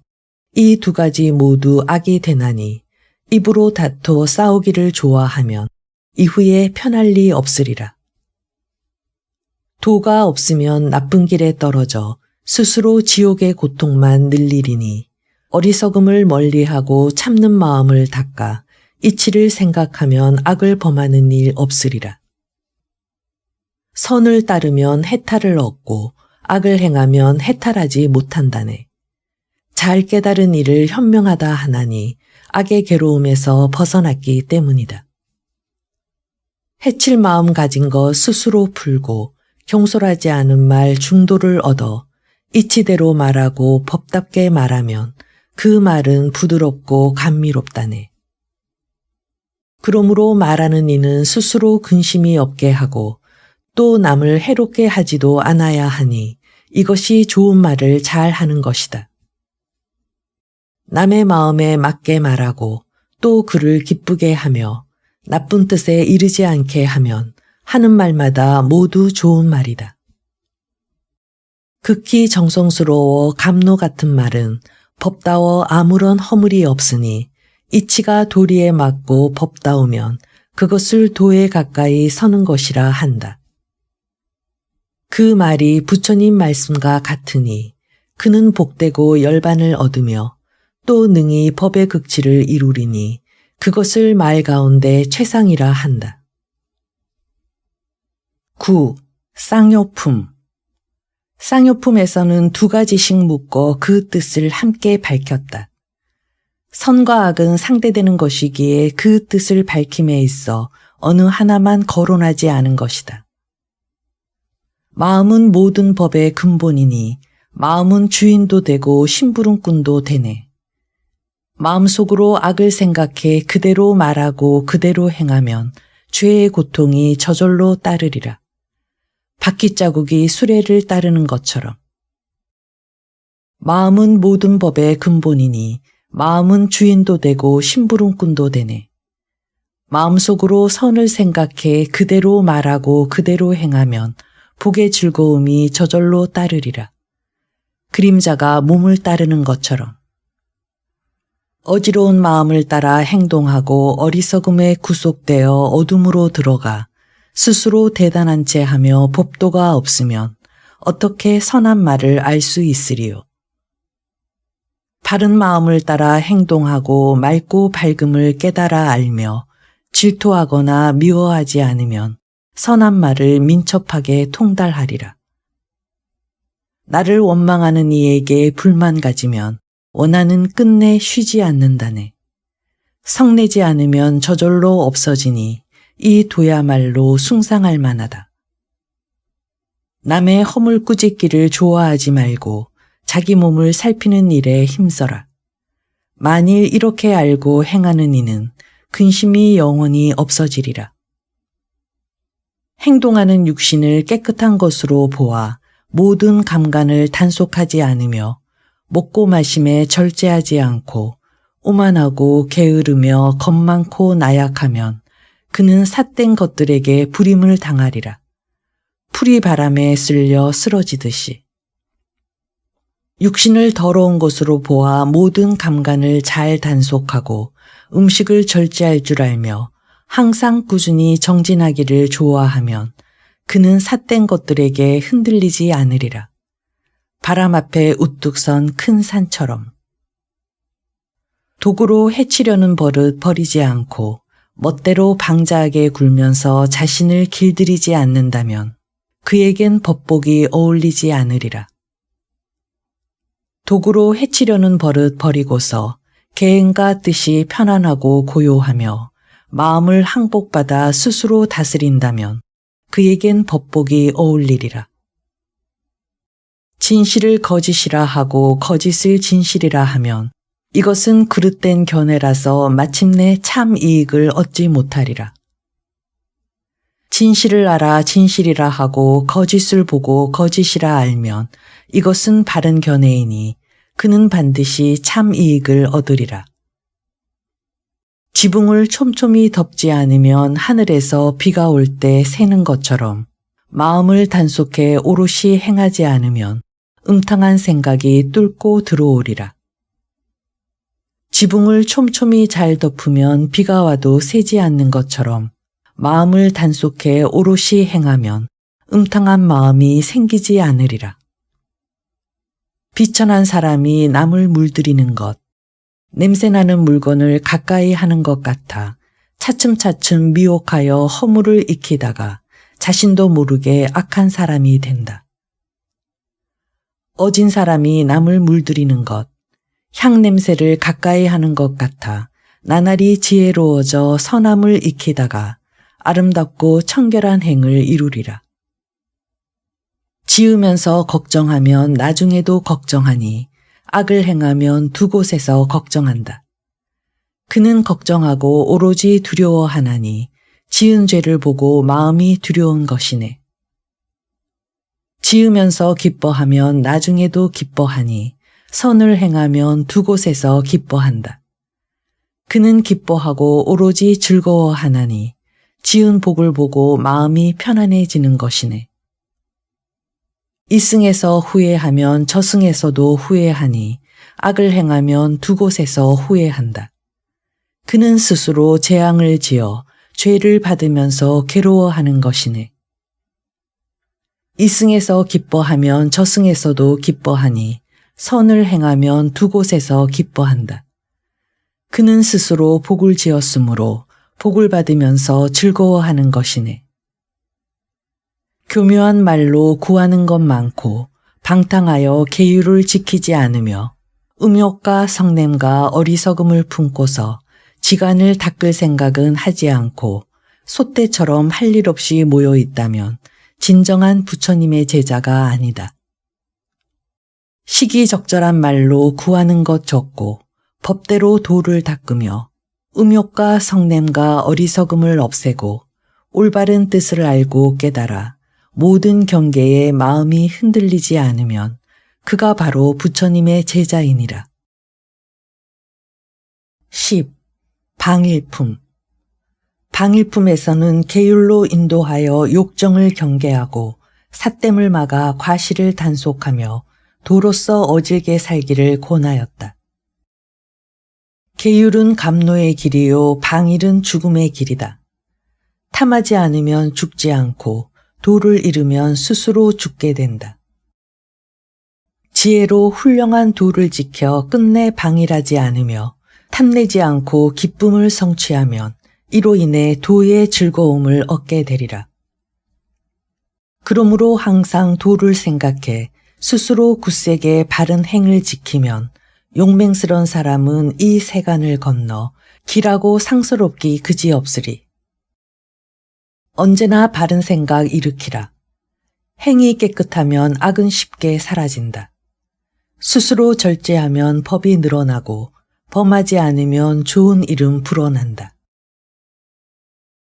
Speaker 1: 이 2가지 모두 악이 되나니 입으로 다투어 싸우기를 좋아하면 이후에 편할 리 없으리라. 도가 없으면 나쁜 길에 떨어져 스스로 지옥의 고통만 늘리리니 어리석음을 멀리하고 참는 마음을 닦아 이치를 생각하면 악을 범하는 일 없으리라. 선을 따르면 해탈을 얻고 악을 행하면 해탈하지 못한다네. 잘 깨달은 일을 현명하다 하나니 악의 괴로움에서 벗어났기 때문이다. 해칠 마음 가진 것 스스로 풀고 경솔하지 않은 말 중도를 얻어 이치대로 말하고 법답게 말하면 그 말은 부드럽고 감미롭다네. 그러므로 말하는 이는 스스로 근심이 없게 하고 또 남을 해롭게 하지도 않아야 하니 이것이 좋은 말을 잘 하는 것이다. 남의 마음에 맞게 말하고 또 그를 기쁘게 하며 나쁜 뜻에 이르지 않게 하면 하는 말마다 모두 좋은 말이다. 극히 정성스러워 감로 같은 말은 법다워 아무런 허물이 없으니 이치가 도리에 맞고 법다우면 그것을 도에 가까이 서는 것이라 한다. 그 말이 부처님 말씀과 같으니 그는 복되고 열반을 얻으며 또 능히 법의 극치를 이루리니 그것을 말 가운데 최상이라 한다. 9. 쌍요품. 쌍요품에서는 2가지씩 묶어 그 뜻을 함께 밝혔다. 선과 악은 상대되는 것이기에 그 뜻을 밝힘에 있어 어느 하나만 거론하지 않은 것이다. 마음은 모든 법의 근본이니 마음은 주인도 되고 심부름꾼도 되네. 마음속으로 악을 생각해 그대로 말하고 그대로 행하면 죄의 고통이 저절로 따르리라. 바퀴자국이 수레를 따르는 것처럼. 마음은 모든 법의 근본이니 마음은 주인도 되고 심부름꾼도 되네. 마음속으로 선을 생각해 그대로 말하고 그대로 행하면 복의 즐거움이 저절로 따르리라. 그림자가 몸을 따르는 것처럼. 어지러운 마음을 따라 행동하고 어리석음에 구속되어 어둠으로 들어가 스스로 대단한 채 하며 법도가 없으면 어떻게 선한 말을 알 수 있으리요. 바른 마음을 따라 행동하고 맑고 밝음을 깨달아 알며 질투하거나 미워하지 않으면 선한 말을 민첩하게 통달하리라. 나를 원망하는 이에게 불만 가지면 원하는 끝내 쉬지 않는다네. 성내지 않으면 저절로 없어지니 이 도야말로 숭상할 만하다. 남의 허물 꾸짖기를 좋아하지 말고 자기 몸을 살피는 일에 힘써라. 만일 이렇게 알고 행하는 이는 근심이 영원히 없어지리라. 행동하는 육신을 깨끗한 것으로 보아 모든 감관을 단속하지 않으며 먹고 마심에 절제하지 않고 오만하고 게으르며 겁 많고 나약하면 그는 삿된 것들에게 불임을 당하리라. 풀이 바람에 쓸려 쓰러지듯이. 육신을 더러운 것으로 보아 모든 감관을 잘 단속하고 음식을 절제할 줄 알며 항상 꾸준히 정진하기를 좋아하면 그는 삿된 것들에게 흔들리지 않으리라. 바람 앞에 우뚝 선 큰 산처럼. 도구로 해치려는 버릇 버리지 않고 멋대로 방자하게 굴면서 자신을 길들이지 않는다면 그에겐 법복이 어울리지 않으리라. 도구로 해치려는 버릇 버리고서 개인과 뜻이 편안하고 고요하며 마음을 항복받아 스스로 다스린다면 그에겐 법복이 어울리리라. 진실을 거짓이라 하고 거짓을 진실이라 하면 이것은 그릇된 견해라서 마침내 참 이익을 얻지 못하리라. 진실을 알아 진실이라 하고 거짓을 보고 거짓이라 알면 이것은 바른 견해이니 그는 반드시 참 이익을 얻으리라. 지붕을 촘촘히 덮지 않으면 하늘에서 비가 올 때 새는 것처럼 마음을 단속해 오롯이 행하지 않으면 음탕한 생각이 뚫고 들어오리라. 지붕을 촘촘히 잘 덮으면 비가 와도 새지 않는 것처럼 마음을 단속해 오롯이 행하면 음탕한 마음이 생기지 않으리라. 비천한 사람이 남을 물들이는 것, 냄새나는 물건을 가까이 하는 것 같아 차츰차츰 미혹하여 허물을 익히다가 자신도 모르게 악한 사람이 된다. 어진 사람이 남을 물들이는 것, 향냄새를 가까이 하는 것 같아 나날이 지혜로워져 선함을 익히다가 아름답고 청결한 행을 이루리라. 지으면서 걱정하면 나중에도 걱정하니 악을 행하면 두 곳에서 걱정한다. 그는 걱정하고 오로지 두려워하나니 지은 죄를 보고 마음이 두려운 것이네. 지으면서 기뻐하면 나중에도 기뻐하니 선을 행하면 두 곳에서 기뻐한다. 그는 기뻐하고 오로지 즐거워하나니 지은 복을 보고 마음이 편안해지는 것이네. 이승에서 후회하면 저승에서도 후회하니 악을 행하면 두 곳에서 후회한다. 그는 스스로 재앙을 지어 죄를 받으면서 괴로워하는 것이네. 이승에서 기뻐하면 저승에서도 기뻐하니 선을 행하면 두 곳에서 기뻐한다. 그는 스스로 복을 지었으므로 복을 받으면서 즐거워하는 것이네. 교묘한 말로 구하는 것 많고 방탕하여 계율을 지키지 않으며 음욕과 성냄과 어리석음을 품고서 지간을 닦을 생각은 하지 않고 소떼처럼 할 일 없이 모여 있다면 진정한 부처님의 제자가 아니다. 시기적절한 말로 구하는 것 적고 법대로 도를 닦으며 음욕과 성냄과 어리석음을 없애고 올바른 뜻을 알고 깨달아 모든 경계에 마음이 흔들리지 않으면 그가 바로 부처님의 제자이니라. 10. 방일품. 방일품에서는 계율로 인도하여 욕정을 경계하고 삿됨을 막아 과실을 단속하며 도로서 어질게 살기를 권하였다. 계율은 감노의 길이요 방일은 죽음의 길이다. 탐하지 않으면 죽지 않고 도를 잃으면 스스로 죽게 된다. 지혜로 훌륭한 도를 지켜 끝내 방일하지 않으며 탐내지 않고 기쁨을 성취하면 이로 인해 도의 즐거움을 얻게 되리라. 그러므로 항상 도를 생각해 스스로 굳세게 바른 행을 지키면 용맹스런 사람은 이 세간을 건너 길하고 상스럽기 그지없으리. 언제나 바른 생각 일으키라. 행위 깨끗하면 악은 쉽게 사라진다. 스스로 절제하면 법이 늘어나고 범하지 않으면 좋은 일은 불어난다.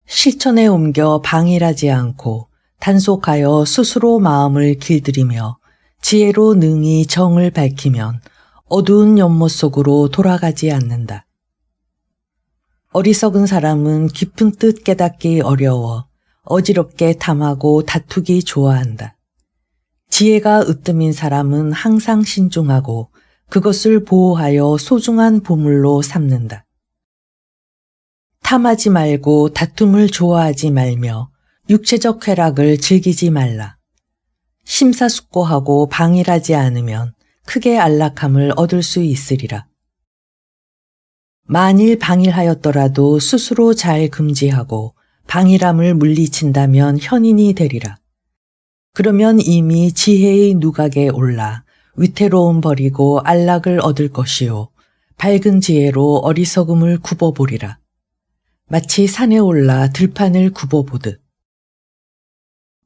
Speaker 1: 실천에 옮겨 방일하지 않고 단속하여 스스로 마음을 길들이며 지혜로 능히 정을 밝히면 어두운 연못 속으로 돌아가지 않는다. 어리석은 사람은 깊은 뜻 깨닫기 어려워 어지럽게 탐하고 다투기 좋아한다. 지혜가 으뜸인 사람은 항상 신중하고 그것을 보호하여 소중한 보물로 삼는다. 탐하지 말고 다툼을 좋아하지 말며 육체적 쾌락을 즐기지 말라. 심사숙고하고 방일하지 않으면 크게 안락함을 얻을 수 있으리라. 만일 방일하였더라도 스스로 잘 금지하고 방일함을 물리친다면 현인이 되리라. 그러면 이미 지혜의 누각에 올라 위태로움 버리고 안락을 얻을 것이요 밝은 지혜로 어리석음을 굽어보리라. 마치 산에 올라 들판을 굽어보듯.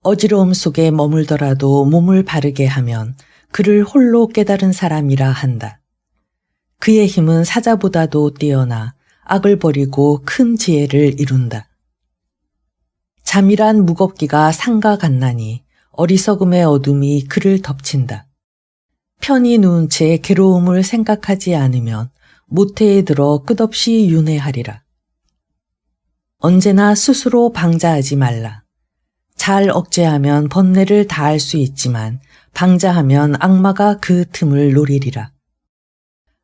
Speaker 1: 어지러움 속에 머물더라도 몸을 바르게 하면 그를 홀로 깨달은 사람이라 한다. 그의 힘은 사자보다도 뛰어나 악을 버리고 큰 지혜를 이룬다. 잠이란 무겁기가 산과 같나니 어리석음의 어둠이 그를 덮친다. 편히 누운 채 괴로움을 생각하지 않으면 모태에 들어 끝없이 윤회하리라. 언제나 스스로 방자하지 말라. 잘 억제하면 번뇌를 다할 수 있지만 방자하면 악마가 그 틈을 노리리라.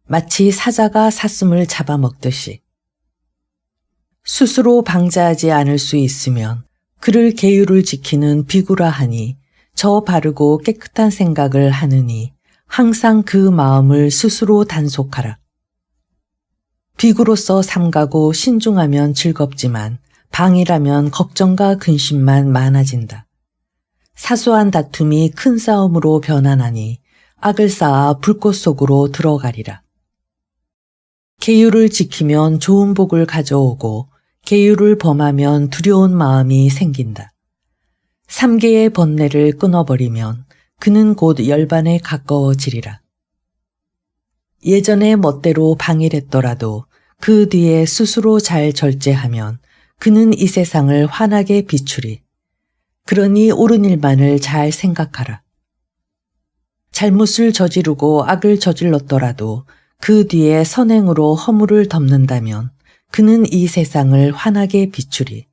Speaker 1: 마치 사자가 사슴을 잡아먹듯이. 스스로 방자하지 않을 수 있으면 그를 계율을 지키는 비구라 하니 저 바르고 깨끗한 생각을 하느니 항상 그 마음을 스스로 단속하라. 비구로서 삼가고 신중하면 즐겁지만 방이라면 걱정과 근심만 많아진다. 사소한 다툼이 큰 싸움으로 변하나니 악을 쌓아 불꽃 속으로 들어가리라. 계율을 지키면 좋은 복을 가져오고 계율을 범하면 두려운 마음이 생긴다. 3개의 번뇌를 끊어버리면 그는 곧 열반에 가까워지리라. 예전에 멋대로 방일했더라도 그 뒤에 스스로 잘 절제하면 그는 이 세상을 환하게 비추리. 그러니 옳은 일만을 잘 생각하라. 잘못을 저지르고 악을 저질렀더라도 그 뒤에 선행으로 허물을 덮는다면 그는 이 세상을 환하게 비추리.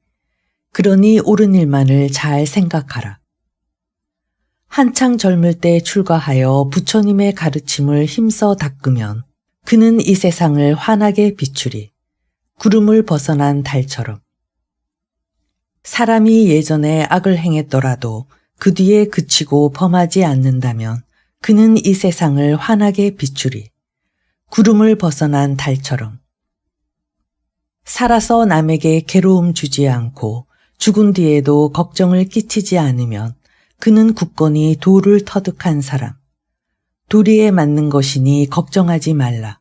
Speaker 1: 그러니 옳은 일만을 잘 생각하라. 한창 젊을 때 출가하여 부처님의 가르침을 힘써 닦으면 그는 이 세상을 환하게 비추리. 구름을 벗어난 달처럼. 사람이 예전에 악을 행했더라도 그 뒤에 그치고 범하지 않는다면 그는 이 세상을 환하게 비추리. 구름을 벗어난 달처럼. 살아서 남에게 괴로움 주지 않고 죽은 뒤에도 걱정을 끼치지 않으면 그는 굳건히 도를 터득한 사람. 도리에 맞는 것이니 걱정하지 말라.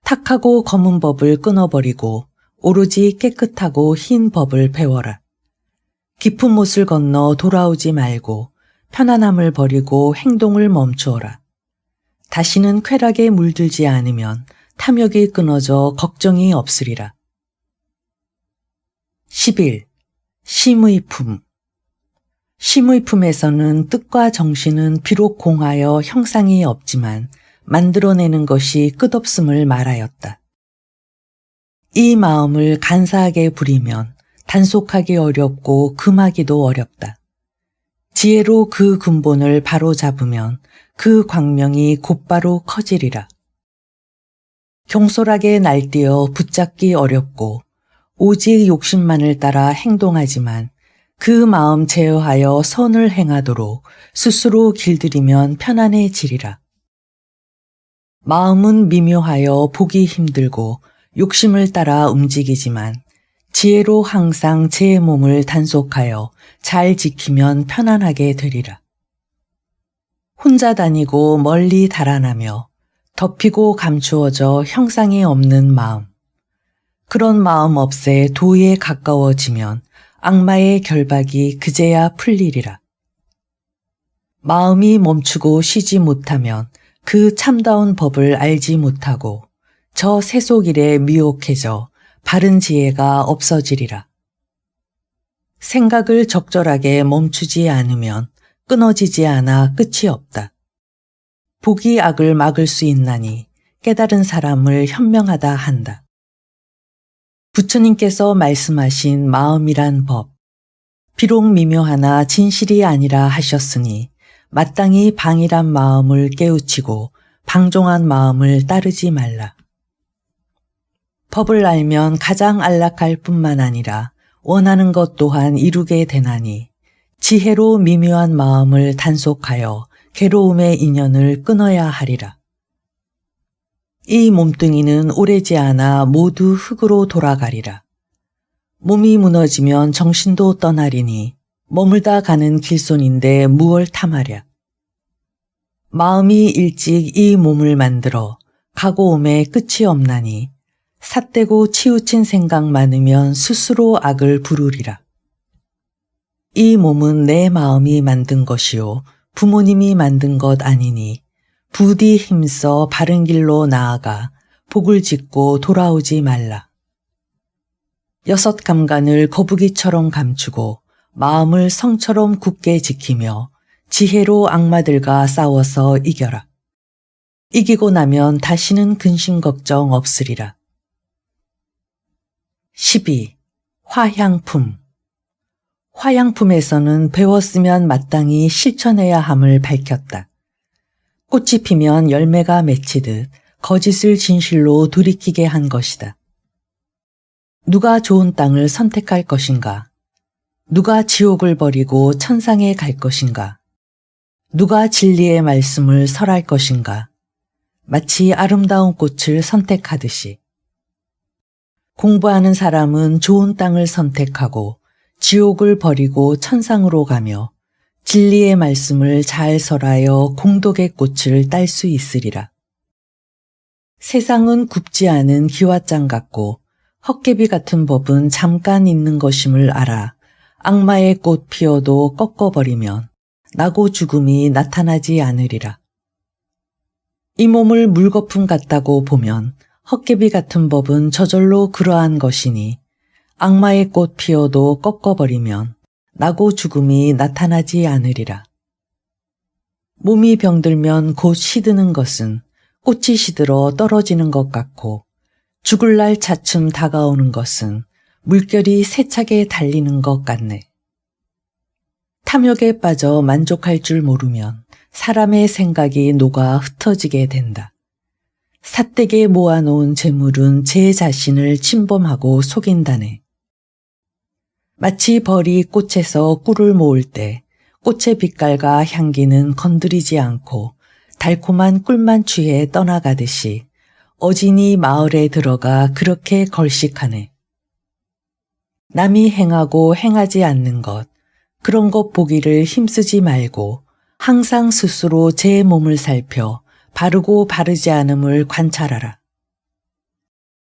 Speaker 1: 탁하고 검은 법을 끊어버리고 오로지 깨끗하고 흰 법을 배워라. 깊은 못을 건너 돌아오지 말고 편안함을 버리고 행동을 멈추어라. 다시는 쾌락에 물들지 않으면 탐욕이 끊어져 걱정이 없으리라. 11. 심의 품. 심의 품에서는 뜻과 정신은 비록 공하여 형상이 없지만 만들어내는 것이 끝없음을 말하였다. 이 마음을 간사하게 부리면 단속하기 어렵고 금하기도 어렵다. 지혜로 그 근본을 바로 잡으면 그 광명이 곧바로 커지리라. 경솔하게 날뛰어 붙잡기 어렵고 오직 욕심만을 따라 행동하지만 그 마음 제어하여 선을 행하도록 스스로 길들이면 편안해지리라. 마음은 미묘하여 보기 힘들고 욕심을 따라 움직이지만 지혜로 항상 제 몸을 단속하여 잘 지키면 편안하게 되리라. 혼자 다니고 멀리 달아나며 덮이고 감추어져 형상이 없는 마음. 그런 마음 없애 도에 가까워지면 악마의 결박이 그제야 풀리리라. 마음이 멈추고 쉬지 못하면 그 참다운 법을 알지 못하고 저 세속일에 미혹해져 바른 지혜가 없어지리라. 생각을 적절하게 멈추지 않으면 끊어지지 않아 끝이 없다. 복이 악을 막을 수 있나니 깨달은 사람을 현명하다 한다. 부처님께서 말씀하신 마음이란 법, 비록 미묘하나 진실이 아니라 하셨으니 마땅히 방이란 마음을 깨우치고 방종한 마음을 따르지 말라. 법을 알면 가장 안락할 뿐만 아니라 원하는 것 또한 이루게 되나니 지혜로 미묘한 마음을 단속하여 괴로움의 인연을 끊어야 하리라. 이 몸뚱이는 오래지 않아 모두 흙으로 돌아가리라. 몸이 무너지면 정신도 떠나리니 머물다 가는 길손인데 무얼 탐하랴. 마음이 일찍 이 몸을 만들어 가고 오매 끝이 없나니 삿대고 치우친 생각 많으면 스스로 악을 부르리라. 이 몸은 내 마음이 만든 것이요 부모님이 만든 것 아니니 부디 힘써 바른 길로 나아가 복을 짓고 돌아오지 말라. 여섯 감간을 거북이처럼 감추고 마음을 성처럼 굳게 지키며 지혜로 악마들과 싸워서 이겨라. 이기고 나면 다시는 근심 걱정 없으리라. 12. 화향품. 화향품에서는 배웠으면 마땅히 실천해야 함을 밝혔다. 꽃이 피면 열매가 맺히듯 거짓을 진실로 돌이키게 한 것이다. 누가 좋은 땅을 선택할 것인가? 누가 지옥을 버리고 천상에 갈 것인가? 누가 진리의 말씀을 설할 것인가? 마치 아름다운 꽃을 선택하듯이. 공부하는 사람은 좋은 땅을 선택하고 지옥을 버리고 천상으로 가며 진리의 말씀을 잘 설하여 공덕의 꽃을 딸 수 있으리라. 세상은 굽지 않은 기와장 같고 헛개비 같은 법은 잠깐 있는 것임을 알아 악마의 꽃 피어도 꺾어버리면 나고 죽음이 나타나지 않으리라. 이 몸을 물거품 같다고 보면 헛개비 같은 법은 저절로 그러한 것이니 악마의 꽃 피어도 꺾어버리면 나고 죽음이 나타나지 않으리라. 몸이 병들면 곧 시드는 것은 꽃이 시들어 떨어지는 것 같고 죽을 날 차츰 다가오는 것은 물결이 세차게 달리는 것 같네. 탐욕에 빠져 만족할 줄 모르면 사람의 생각이 녹아 흩어지게 된다. 삿대게 모아놓은 재물은 제 자신을 침범하고 속인다네. 마치 벌이 꽃에서 꿀을 모을 때 꽃의 빛깔과 향기는 건드리지 않고 달콤한 꿀만 취해 떠나가듯이 어진이 마을에 들어가 그렇게 걸식하네. 남이 행하고 행하지 않는 것, 그런 것 보기를 힘쓰지 말고 항상 스스로 제 몸을 살펴 바르고 바르지 않음을 관찰하라.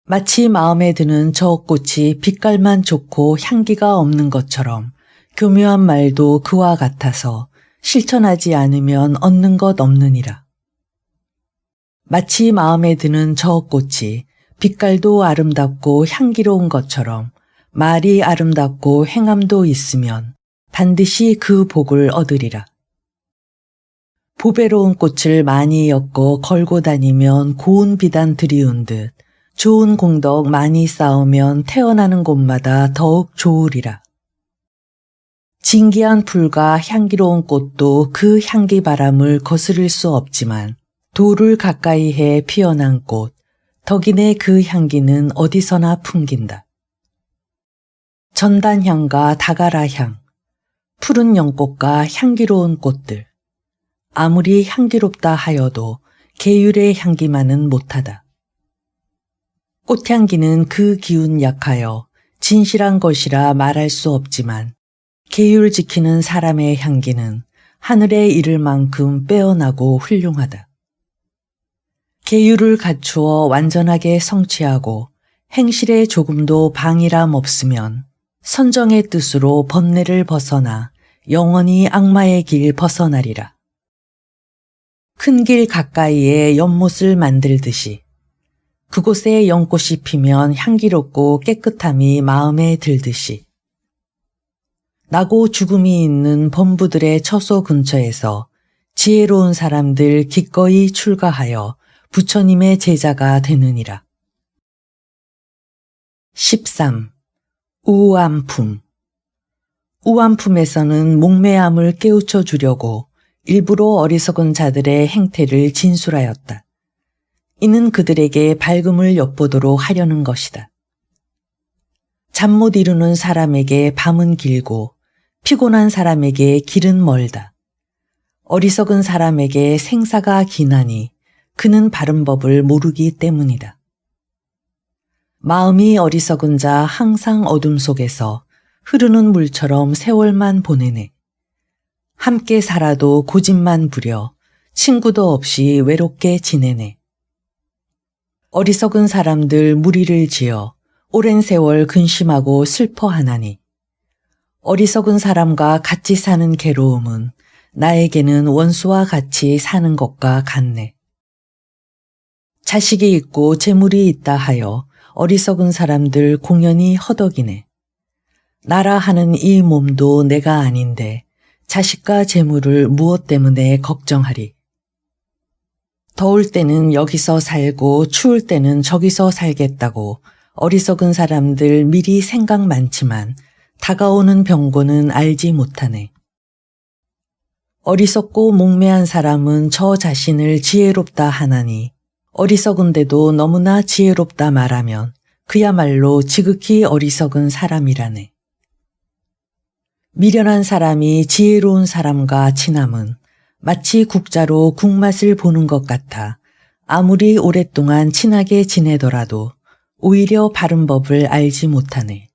Speaker 1: 마치 마음에 드는 저 꽃이 빛깔만 좋고 향기가 없는 것처럼 교묘한 말도 그와 같아서 실천하지 않으면 얻는 것 없느니라. 마치 마음에 드는 저 꽃이 빛깔도 아름답고 향기로운 것처럼 말이 아름답고 행함도 있으면 반드시 그 복을 얻으리라. 보배로운 꽃을 많이 엮어 걸고 다니면 고운 비단 들이운 듯 좋은 공덕 많이 쌓으면 태어나는 곳마다 더욱 좋으리라. 진기한 풀과 향기로운 꽃도 그 향기 바람을 거스를 수 없지만 돌을 가까이 해 피어난 꽃, 덕인의 그 향기는 어디서나 풍긴다. 전단향과 다가라향, 푸른 연꽃과 향기로운 꽃들, 아무리 향기롭다 하여도 계율의 향기만은 못하다. 꽃향기는 그 기운 약하여 진실한 것이라 말할 수 없지만 계율 지키는 사람의 향기는 하늘에 이를 만큼 빼어나고 훌륭하다. 계율을 갖추어 완전하게 성취하고 행실에 조금도 방이람 없으면 선정의 뜻으로 번뇌를 벗어나 영원히 악마의 길 벗어나리라. 큰 길 가까이에 연못을 만들듯이 그곳에 연꽃이 피면 향기롭고 깨끗함이 마음에 들듯이 나고 죽음이 있는 범부들의 처소 근처에서 지혜로운 사람들 기꺼이 출가하여 부처님의 제자가 되느니라. 13. 우암품. 우암품에서는 목매함을 깨우쳐 주려고 일부러 어리석은 자들의 행태를 진술하였다. 이는 그들에게 밝음을 엿보도록 하려는 것이다. 잠 못 이루는 사람에게 밤은 길고 피곤한 사람에게 길은 멀다. 어리석은 사람에게 생사가 기나니 그는 바른 법을 모르기 때문이다. 마음이 어리석은 자 항상 어둠 속에서 흐르는 물처럼 세월만 보내네. 함께 살아도 고집만 부려 친구도 없이 외롭게 지내네. 어리석은 사람들 무리를 지어 오랜 세월 근심하고 슬퍼하나니 어리석은 사람과 같이 사는 괴로움은 나에게는 원수와 같이 사는 것과 같네. 자식이 있고 재물이 있다 하여 어리석은 사람들 공연히 허덕이네. 나라 하는 이 몸도 내가 아닌데 자식과 재물을 무엇 때문에 걱정하리. 더울 때는 여기서 살고 추울 때는 저기서 살겠다고 어리석은 사람들 미리 생각 많지만 다가오는 병고는 알지 못하네. 어리석고 목매한 사람은 저 자신을 지혜롭다 하나니 어리석은데도 너무나 지혜롭다 말하면 그야말로 지극히 어리석은 사람이라네. 미련한 사람이 지혜로운 사람과 친함은 마치 국자로 국맛을 보는 것 같아 아무리 오랫동안 친하게 지내더라도 오히려 바른 법을 알지 못하네.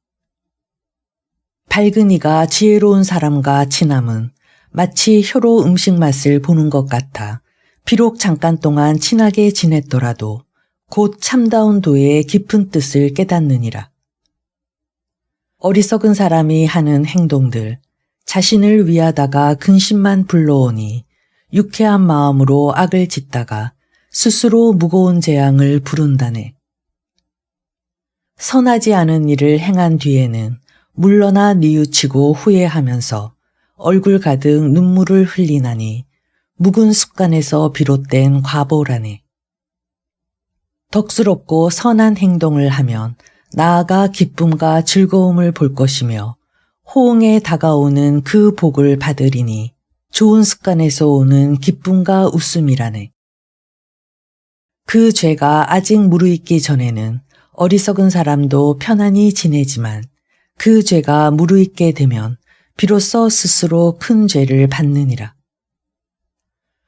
Speaker 1: 밝은 이가 지혜로운 사람과 친함은 마치 혀로 음식 맛을 보는 것 같아 비록 잠깐 동안 친하게 지냈더라도 곧 참다운 도의 깊은 뜻을 깨닫느니라. 어리석은 사람이 하는 행동들, 자신을 위하다가 근심만 불러오니 유쾌한 마음으로 악을 짓다가 스스로 무거운 재앙을 부른다네. 선하지 않은 일을 행한 뒤에는 물러나 뉘우치고 후회하면서 얼굴 가득 눈물을 흘리나니 묵은 습관에서 비롯된 과보라네. 덕스럽고 선한 행동을 하면 나아가 기쁨과 즐거움을 볼 것이며 호응에 다가오는 그 복을 받으리니 좋은 습관에서 오는 기쁨과 웃음이라네. 그 죄가 아직 무르익기 전에는 어리석은 사람도 편안히 지내지만 그 죄가 무르익게 되면 비로소 스스로 큰 죄를 받느니라.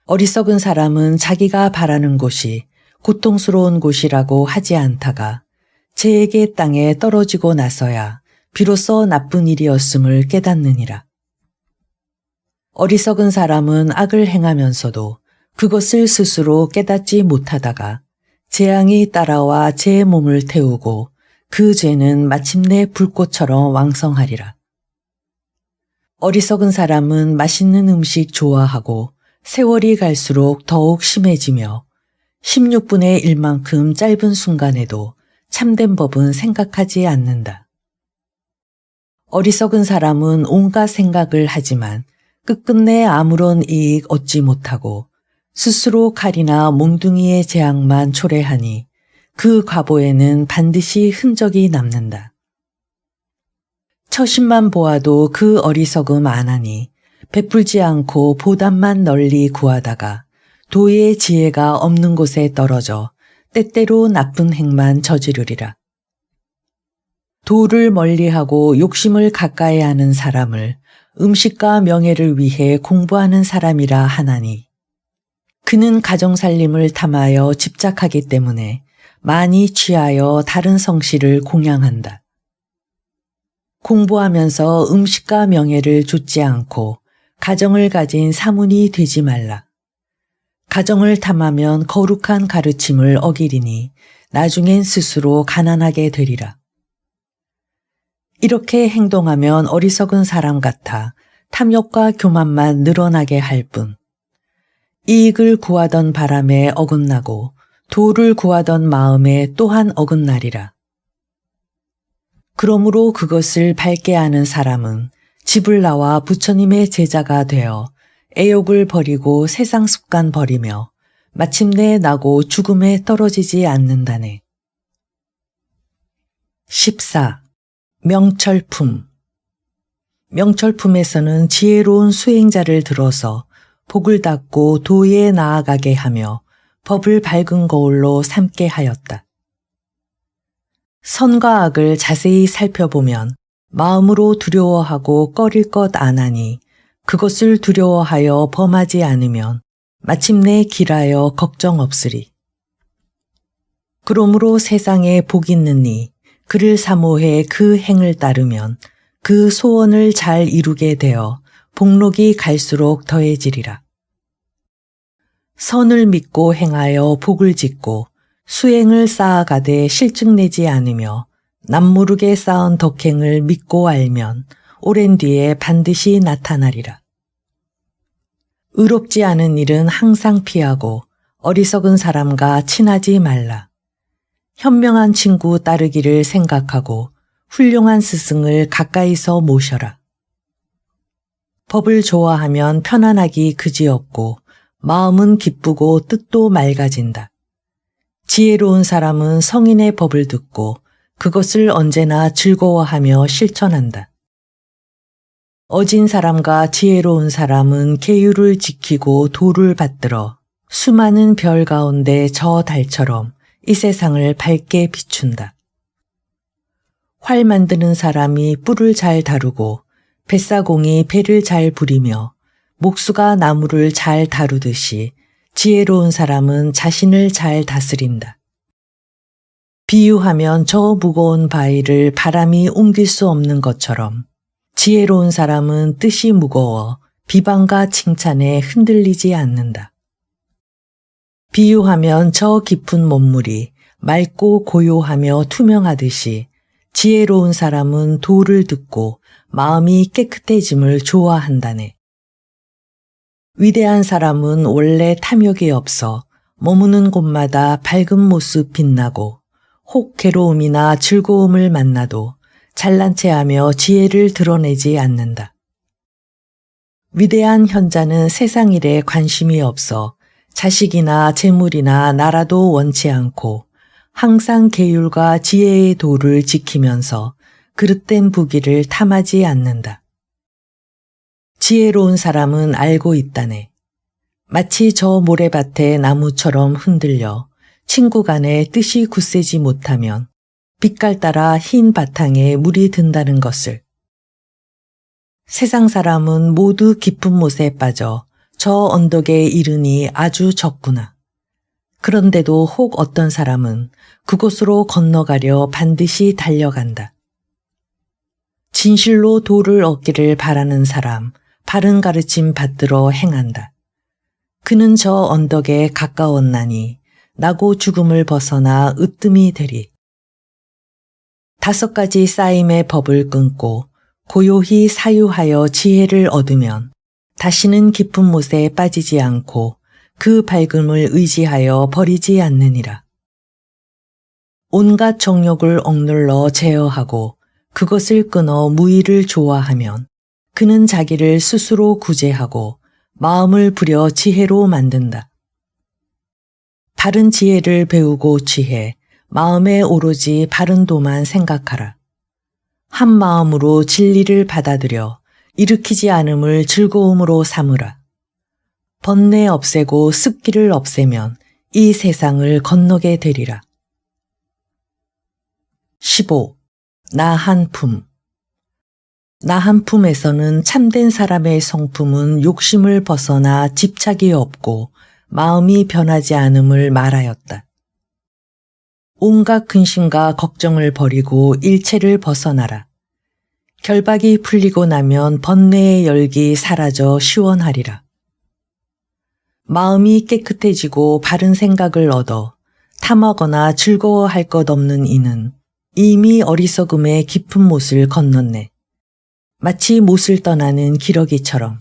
Speaker 1: 어리석은 사람은 자기가 바라는 곳이 고통스러운 곳이라고 하지 않다가 재에게 땅에 떨어지고 나서야 비로소 나쁜 일이었음을 깨닫느니라. 어리석은 사람은 악을 행하면서도 그것을 스스로 깨닫지 못하다가 재앙이 따라와 제 몸을 태우고 그 죄는 마침내 불꽃처럼 왕성하리라. 어리석은 사람은 맛있는 음식 좋아하고 세월이 갈수록 더욱 심해지며 16분의 1만큼 짧은 순간에도 참된 법은 생각하지 않는다. 어리석은 사람은 온갖 생각을 하지만 끝끝내 아무런 이익 얻지 못하고 스스로 칼이나 몽둥이의 재앙만 초래하니 그 과보에는 반드시 흔적이 남는다. 처신만 보아도 그 어리석음 안 하니 베풀지 않고 보답만 널리 구하다가 도의 지혜가 없는 곳에 떨어져 때때로 나쁜 행만 저지르리라. 도를 멀리하고 욕심을 가까이 하는 사람을 음식과 명예를 위해 공부하는 사람이라 하나니 그는 가정살림을 탐하여 집착하기 때문에 많이 취하여 다른 성씨를 공양한다. 공부하면서 음식과 명예를 좇지 않고 가정을 가진 사문이 되지 말라. 가정을 탐하면 거룩한 가르침을 어기리니 나중엔 스스로 가난하게 되리라. 이렇게 행동하면 어리석은 사람 같아 탐욕과 교만만 늘어나게 할 뿐, 이익을 구하던 바람에 어긋나고 도를 구하던 마음에 또한 어긋나리라. 그러므로 그것을 밝게 아는 사람은 집을 나와 부처님의 제자가 되어 애욕을 버리고 세상 습관 버리며 마침내 나고 죽음에 떨어지지 않는다네. 14. 명철품. 명철품에서는 지혜로운 수행자를 들어서 복을 닦고 도에 나아가게 하며 법을 밝은 거울로 삼게 하였다. 선과 악을 자세히 살펴보면 마음으로 두려워하고 꺼릴 것 안하니 그것을 두려워하여 범하지 않으면 마침내 길하여 걱정 없으리. 그러므로 세상에 복 있느니 그를 사모해 그 행을 따르면 그 소원을 잘 이루게 되어 복록이 갈수록 더해지리라. 선을 믿고 행하여 복을 짓고 수행을 쌓아가되 실증내지 않으며 남모르게 쌓은 덕행을 믿고 알면 오랜 뒤에 반드시 나타나리라. 의롭지 않은 일은 항상 피하고 어리석은 사람과 친하지 말라. 현명한 친구 따르기를 생각하고 훌륭한 스승을 가까이서 모셔라. 법을 좋아하면 편안하기 그지없고 마음은 기쁘고 뜻도 맑아진다. 지혜로운 사람은 성인의 법을 듣고 그것을 언제나 즐거워하며 실천한다. 어진 사람과 지혜로운 사람은 계율을 지키고 도를 받들어 수많은 별 가운데 저 달처럼 이 세상을 밝게 비춘다. 활 만드는 사람이 뿔을 잘 다루고 뱃사공이 배를 잘 부리며 목수가 나무를 잘 다루듯이 지혜로운 사람은 자신을 잘 다스린다. 비유하면 저 무거운 바위를 바람이 옮길 수 없는 것처럼 지혜로운 사람은 뜻이 무거워 비방과 칭찬에 흔들리지 않는다. 비유하면 저 깊은 몸물이 맑고 고요하며 투명하듯이 지혜로운 사람은 도를 듣고 마음이 깨끗해짐을 좋아한다네. 위대한 사람은 원래 탐욕이 없어 머무는 곳마다 밝은 모습 빛나고 혹 괴로움이나 즐거움을 만나도 잘난 체하며 지혜를 드러내지 않는다. 위대한 현자는 세상 일에 관심이 없어 자식이나 재물이나 나라도 원치 않고 항상 계율과 지혜의 도를 지키면서 그릇된 부귀를 탐하지 않는다. 지혜로운 사람은 알고 있다네. 마치 저 모래밭의 나무처럼 흔들려 친구 간에 뜻이 굳세지 못하면 빛깔 따라 흰 바탕에 물이 든다는 것을. 세상 사람은 모두 깊은 못에 빠져 저 언덕에 이르니 아주 적구나. 그런데도 혹 어떤 사람은 그곳으로 건너가려 반드시 달려간다. 진실로 도를 얻기를 바라는 사람, 바른 가르침 받들어 행한다. 그는 저 언덕에 가까웠나니 나고 죽음을 벗어나 으뜸이 되리. 5가지 쌓임의 법을 끊고 고요히 사유하여 지혜를 얻으면 다시는 깊은 못에 빠지지 않고 그 밝음을 의지하여 버리지 않느니라. 온갖 정욕을 억눌러 제어하고 그것을 끊어 무의를 좋아하면 그는 자기를 스스로 구제하고 마음을 부려 지혜로 만든다. 바른 지혜를 배우고 취해 마음에 오로지 바른 도만 생각하라. 한 마음으로 진리를 받아들여 일으키지 않음을 즐거움으로 삼으라. 번뇌 없애고 습기를 없애면 이 세상을 건너게 되리라. 15. 나한품. 나한품에서는 참된 사람의 성품은 욕심을 벗어나 집착이 없고 마음이 변하지 않음을 말하였다. 온갖 근심과 걱정을 버리고 일체를 벗어나라. 결박이 풀리고 나면 번뇌의 열기 사라져 시원하리라. 마음이 깨끗해지고 바른 생각을 얻어 탐하거나 즐거워할 것 없는 이는 이미 어리석음의 깊은 못을 건넜네. 마치 못을 떠나는 기러기처럼.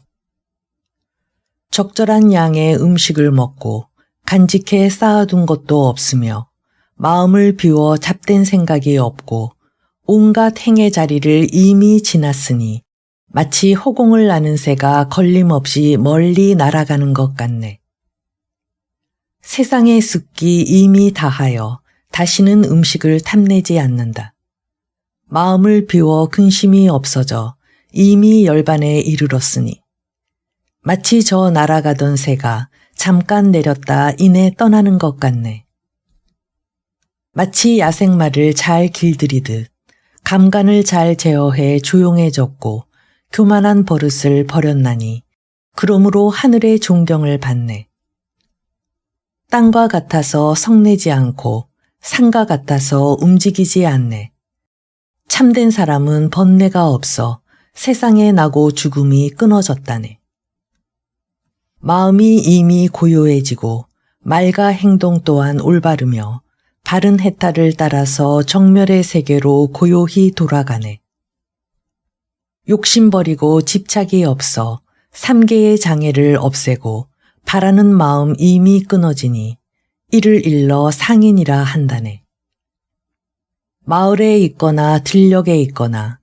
Speaker 1: 적절한 양의 음식을 먹고 간직해 쌓아둔 것도 없으며 마음을 비워 잡된 생각이 없고 온갖 행의 자리를 이미 지났으니 마치 허공을 나는 새가 걸림없이 멀리 날아가는 것 같네. 세상의 습기 이미 다하여 다시는 음식을 탐내지 않는다. 마음을 비워 근심이 없어져 이미 열반에 이르렀으니 마치 저 날아가던 새가 잠깐 내렸다 이내 떠나는 것 같네. 마치 야생마를 잘 길들이듯 감간을 잘 제어해 조용해졌고 교만한 버릇을 버렸나니 그러므로 하늘의 존경을 받네. 땅과 같아서 성내지 않고 산과 같아서 움직이지 않네. 참된 사람은 번뇌가 없어 세상에 나고 죽음이 끊어졌다네. 마음이 이미 고요해지고 말과 행동 또한 올바르며 바른 해탈을 따라서 정멸의 세계로 고요히 돌아가네. 욕심 버리고 집착이 없어 삼계의 장애를 없애고 바라는 마음 이미 끊어지니 이를 일러 상인이라 한다네. 마을에 있거나 들녘에 있거나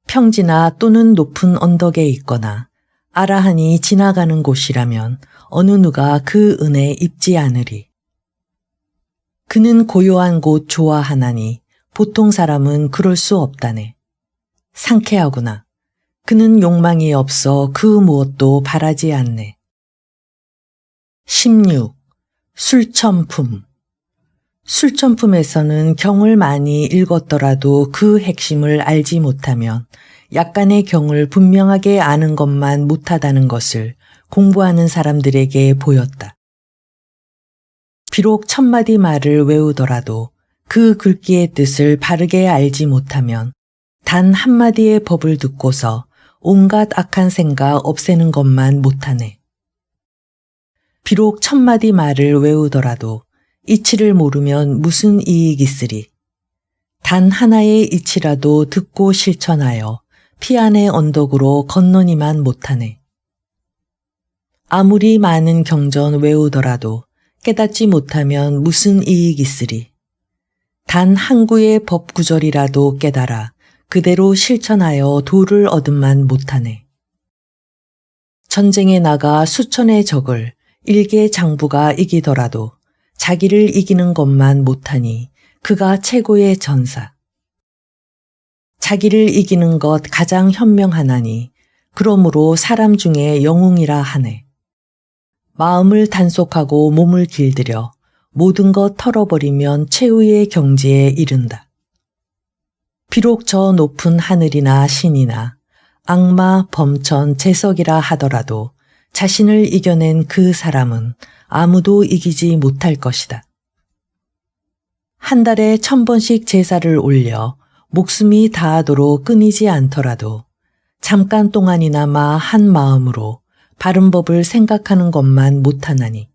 Speaker 1: 평지나 또는 높은 언덕에 있거나 아라하니 지나가는 곳이라면 어느 누가 그 은혜 입지 않으리. 그는 고요한 곳 좋아하나니 보통 사람은 그럴 수 없다네. 상쾌하구나. 그는 욕망이 없어 그 무엇도 바라지 않네. 16. 술천품. 술천품에서는 경을 많이 읽었더라도 그 핵심을 알지 못하면 약간의 경을 분명하게 아는 것만 못하다는 것을 공부하는 사람들에게 보였다. 비록 1000마디 말을 외우더라도 그 글귀의 뜻을 바르게 알지 못하면 단 한마디의 법을 듣고서 온갖 악한 생각 없애는 것만 못하네. 비록 1000마디 말을 외우더라도 이치를 모르면 무슨 이익 있으리. 단 하나의 이치라도 듣고 실천하여 피안의 언덕으로 건너니만 못하네. 아무리 많은 경전 외우더라도 깨닫지 못하면 무슨 이익 있으리. 단 한 구의 법 구절이라도 깨달아 그대로 실천하여 도를 얻음만 못하네. 전쟁에 나가 수천의 적을 일개 장부가 이기더라도 자기를 이기는 것만 못하니 그가 최고의 전사. 자기를 이기는 것 가장 현명하나니 그러므로 사람 중에 영웅이라 하네. 마음을 단속하고 몸을 길들여 모든 것 털어버리면 최후의 경지에 이른다. 비록 저 높은 하늘이나 신이나 악마, 범천, 재석이라 하더라도 자신을 이겨낸 그 사람은 아무도 이기지 못할 것이다. 한 달에 1000번씩 제사를 올려 목숨이 다하도록 끊이지 않더라도 잠깐 동안이나마 한 마음으로 바른 법을 생각하는 것만 못하나니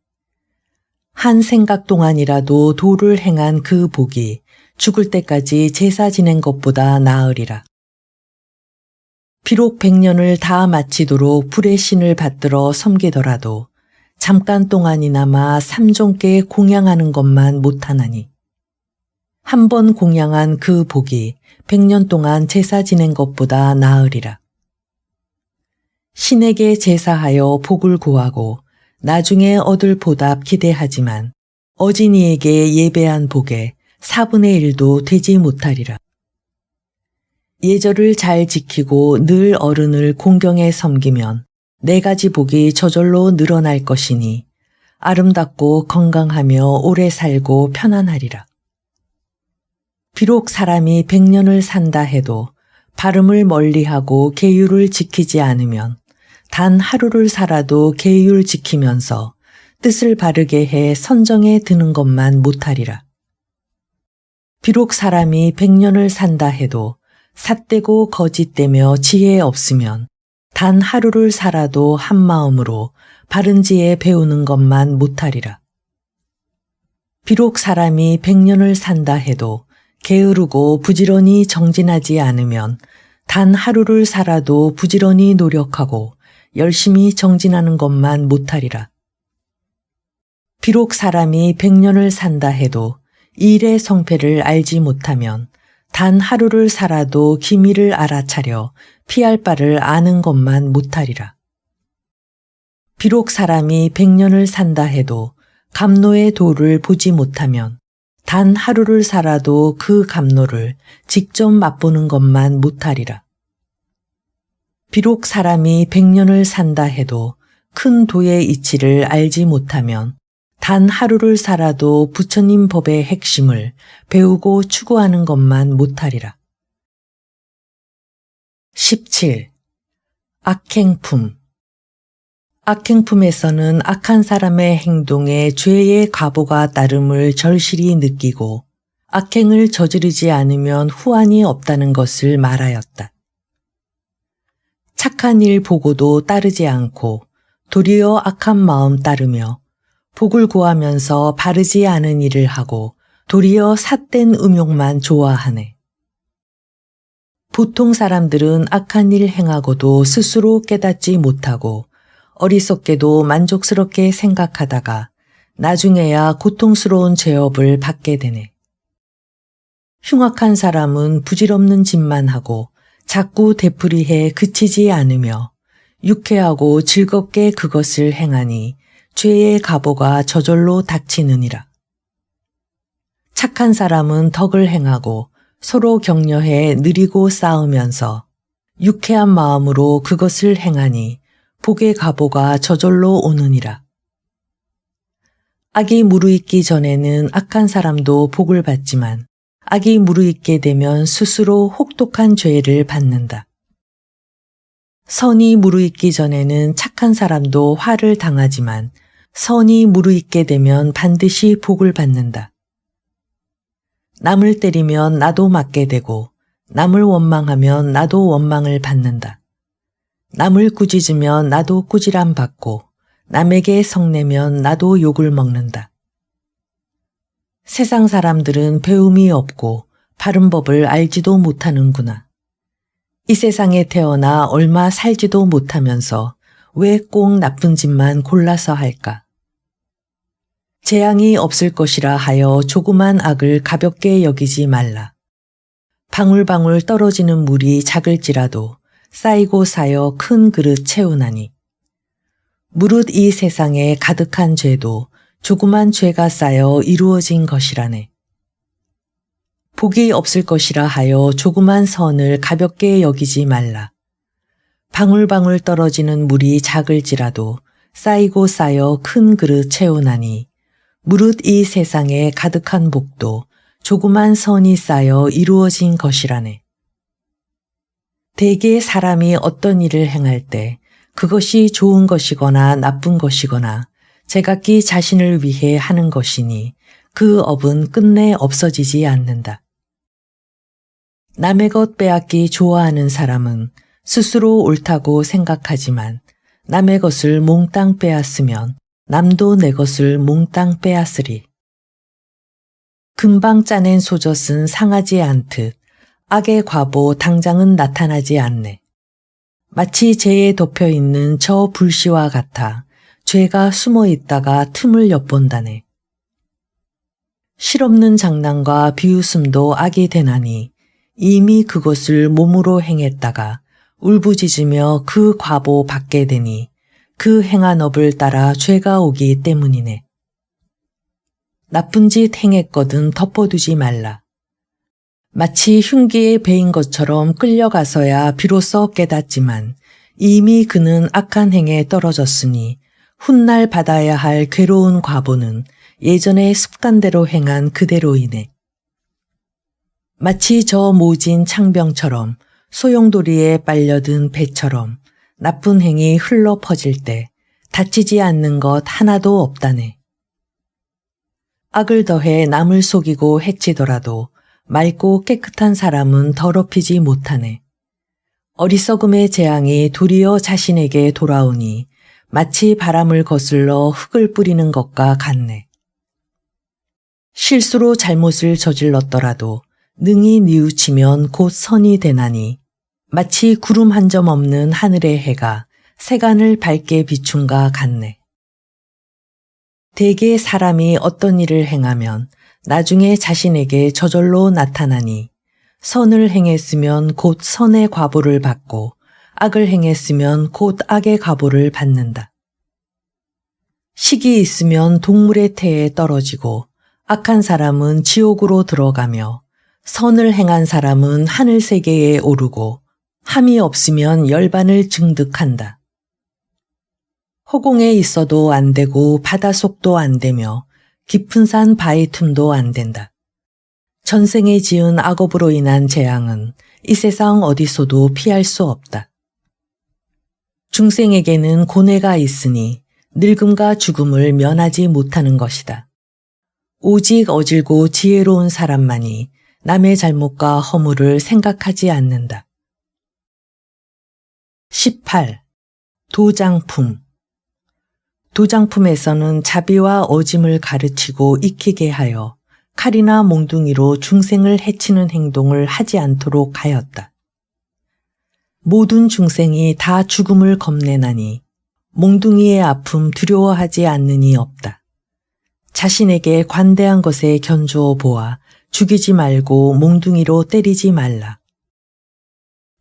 Speaker 1: 한 생각 동안이라도 도를 행한 그 복이 죽을 때까지 제사 지낸 것보다 나으리라. 비록 100년을 다 마치도록 불의 신을 받들어 섬기더라도 잠깐 동안이나마 삼종께 공양하는 것만 못하나니 한 번 공양한 그 복이 100년 동안 제사 지낸 것보다 나으리라. 신에게 제사하여 복을 구하고 나중에 얻을 보답 기대하지만 어진이에게 예배한 복에 4분의 1도 되지 못하리라. 예절을 잘 지키고 늘 어른을 공경해 섬기면 4가지 복이 저절로 늘어날 것이니 아름답고 건강하며 오래 살고 편안하리라. 비록 사람이 100년을 산다 해도 발음을 멀리하고 계율을 지키지 않으면 단 하루를 살아도 계율 지키면서 뜻을 바르게 해 선정에 드는 것만 못하리라. 비록 사람이 100년을 산다 해도 삿되고 거짓되며 지혜 없으면 단 하루를 살아도 한 마음으로 바른지에 배우는 것만 못하리라. 비록 사람이 100년을 산다 해도 게으르고 부지런히 정진하지 않으면 단 하루를 살아도 부지런히 노력하고 열심히 정진하는 것만 못하리라. 비록 사람이 100년을 산다 해도 일의 성패를 알지 못하면 단 하루를 살아도 기미를 알아차려 피할 바를 아는 것만 못하리라. 비록 사람이 100년을 산다 해도 감로의 도를 보지 못하면 단 하루를 살아도 그 감로를 직접 맛보는 것만 못하리라. 비록 사람이 100년을 산다 해도 큰 도의 이치를 알지 못하면 단 하루를 살아도 부처님 법의 핵심을 배우고 추구하는 것만 못하리라. 17. 악행품. 악행품에서는 악한 사람의 행동에 죄의 과보가 따름을 절실히 느끼고 악행을 저지르지 않으면 후환이 없다는 것을 말하였다. 착한 일 보고도 따르지 않고 도리어 악한 마음 따르며 복을 구하면서 바르지 않은 일을 하고 도리어 삿된 음욕만 좋아하네. 보통 사람들은 악한 일 행하고도 스스로 깨닫지 못하고 어리석게도 만족스럽게 생각하다가 나중에야 고통스러운 죄업을 받게 되네. 흉악한 사람은 부질없는 짓만 하고 자꾸 되풀이해 그치지 않으며 유쾌하고 즐겁게 그것을 행하니 죄의 과보가 저절로 닥치느니라. 착한 사람은 덕을 행하고 서로 격려해 느리고 싸우면서 유쾌한 마음으로 그것을 행하니 복의 과보가 저절로 오느니라. 악이 무르익기 전에는 악한 사람도 복을 받지만 악이 무르익게 되면 스스로 혹독한 죄를 받는다. 선이 무르익기 전에는 착한 사람도 화를 당하지만 선이 무르익게 되면 반드시 복을 받는다. 남을 때리면 나도 맞게 되고 남을 원망하면 나도 원망을 받는다. 남을 꾸짖으면 나도 꾸지람 받고 남에게 성내면 나도 욕을 먹는다. 세상 사람들은 배움이 없고 바른 법을 알지도 못하는구나. 이 세상에 태어나 얼마 살지도 못하면서 왜 꼭 나쁜 짓만 골라서 할까? 재앙이 없을 것이라 하여 조그만 악을 가볍게 여기지 말라. 방울방울 떨어지는 물이 작을지라도 쌓이고 쌓여 큰 그릇 채우나니 무릇 이 세상에 가득한 죄도 조그만 죄가 쌓여 이루어진 것이라네. 복이 없을 것이라 하여 조그만 선을 가볍게 여기지 말라. 방울방울 떨어지는 물이 작을지라도 쌓이고 쌓여 큰 그릇 채우나니 무릇 이 세상에 가득한 복도 조그만 선이 쌓여 이루어진 것이라네. 대개 사람이 어떤 일을 행할 때 그것이 좋은 것이거나 나쁜 것이거나 제각기 자신을 위해 하는 것이니 그 업은 끝내 없어지지 않는다. 남의 것 빼앗기 좋아하는 사람은 스스로 옳다고 생각하지만 남의 것을 몽땅 빼앗으면 남도 내 것을 몽땅 빼앗으리. 금방 짜낸 소젖은 상하지 않듯 악의 과보 당장은 나타나지 않네. 마치 재에 덮여있는 저 불씨와 같아 죄가 숨어 있다가 틈을 엿본다네. 실없는 장난과 비웃음도 악이 되나니 이미 그것을 몸으로 행했다가 울부짖으며 그 과보 받게 되니 그 행한 업을 따라 죄가 오기 때문이네. 나쁜 짓 행했거든 덮어두지 말라. 마치 흉기에 베인 것처럼 끌려가서야 비로소 깨닫지만 이미 그는 악한 행에 떨어졌으니 훗날 받아야 할 괴로운 과보는 예전의 습관대로 행한 그대로이네. 마치 저 모진 창병처럼 소용돌이에 빨려든 배처럼 나쁜 행이 흘러 퍼질 때 다치지 않는 것 하나도 없다네. 악을 더해 남을 속이고 해치더라도 맑고 깨끗한 사람은 더럽히지 못하네. 어리석음의 재앙이 도리어 자신에게 돌아오니 마치 바람을 거슬러 흙을 뿌리는 것과 같네. 실수로 잘못을 저질렀더라도 능히 뉘우치면 곧 선이 되나니 마치 구름 한 점 없는 하늘의 해가 세간을 밝게 비춘가 같네. 대개 사람이 어떤 일을 행하면 나중에 자신에게 저절로 나타나니 선을 행했으면 곧 선의 과보를 받고 악을 행했으면 곧 악의 과보를 받는다. 식이 있으면 동물의 태에 떨어지고 악한 사람은 지옥으로 들어가며 선을 행한 사람은 하늘 세계에 오르고 함이 없으면 열반을 증득한다. 허공에 있어도 안 되고 바닷속도 안 되며 깊은 산 바위 틈도 안 된다. 전생에 지은 악업으로 인한 재앙은 이 세상 어디서도 피할 수 없다. 중생에게는 고뇌가 있으니 늙음과 죽음을 면하지 못하는 것이다. 오직 어질고 지혜로운 사람만이 남의 잘못과 허물을 생각하지 않는다. 18. 도장품. 도장품에서는 자비와 어짐을 가르치고 익히게 하여 칼이나 몽둥이로 중생을 해치는 행동을 하지 않도록 하였다. 모든 중생이 다 죽음을 겁내나니 몽둥이의 아픔 두려워하지 않느니 없다. 자신에게 관대한 것에 견주어 보아 죽이지 말고 몽둥이로 때리지 말라.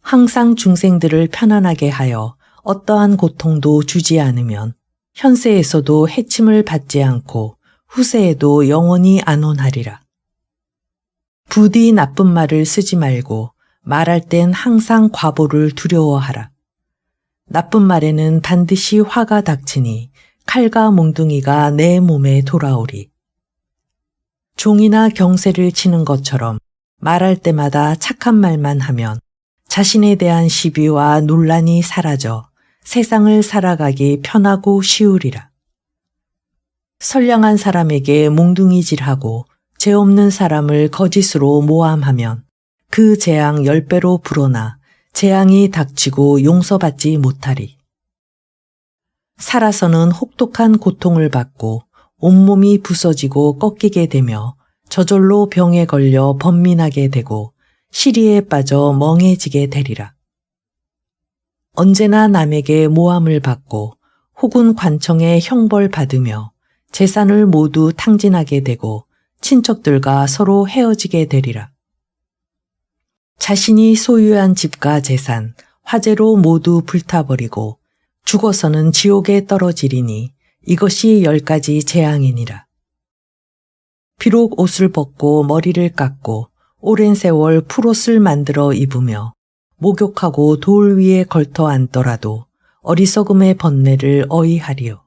Speaker 1: 항상 중생들을 편안하게 하여 어떠한 고통도 주지 않으면 현세에서도 해침을 받지 않고 후세에도 영원히 안온하리라. 부디 나쁜 말을 쓰지 말고 말할 땐 항상 과보를 두려워하라. 나쁜 말에는 반드시 화가 닥치니 칼과 몽둥이가 내 몸에 돌아오리. 종이나 경세를 치는 것처럼 말할 때마다 착한 말만 하면 자신에 대한 시비와 논란이 사라져 세상을 살아가기 편하고 쉬우리라. 선량한 사람에게 몽둥이질하고 죄 없는 사람을 거짓으로 모함하면 그 재앙 10배로 불어나 재앙이 닥치고 용서받지 못하리. 살아서는 혹독한 고통을 받고 온몸이 부서지고 꺾이게 되며 저절로 병에 걸려 번민하게 되고 시리에 빠져 멍해지게 되리라. 언제나 남에게 모함을 받고 혹은 관청에 형벌 받으며 재산을 모두 탕진하게 되고 친척들과 서로 헤어지게 되리라. 자신이 소유한 집과 재산, 화재로 모두 불타버리고 죽어서는 지옥에 떨어지리니 이것이 10가지 재앙이니라. 비록 옷을 벗고 머리를 깎고 오랜 세월 풀옷을 만들어 입으며 목욕하고 돌 위에 걸터 앉더라도 어리석음의 번뇌를 어이하리요.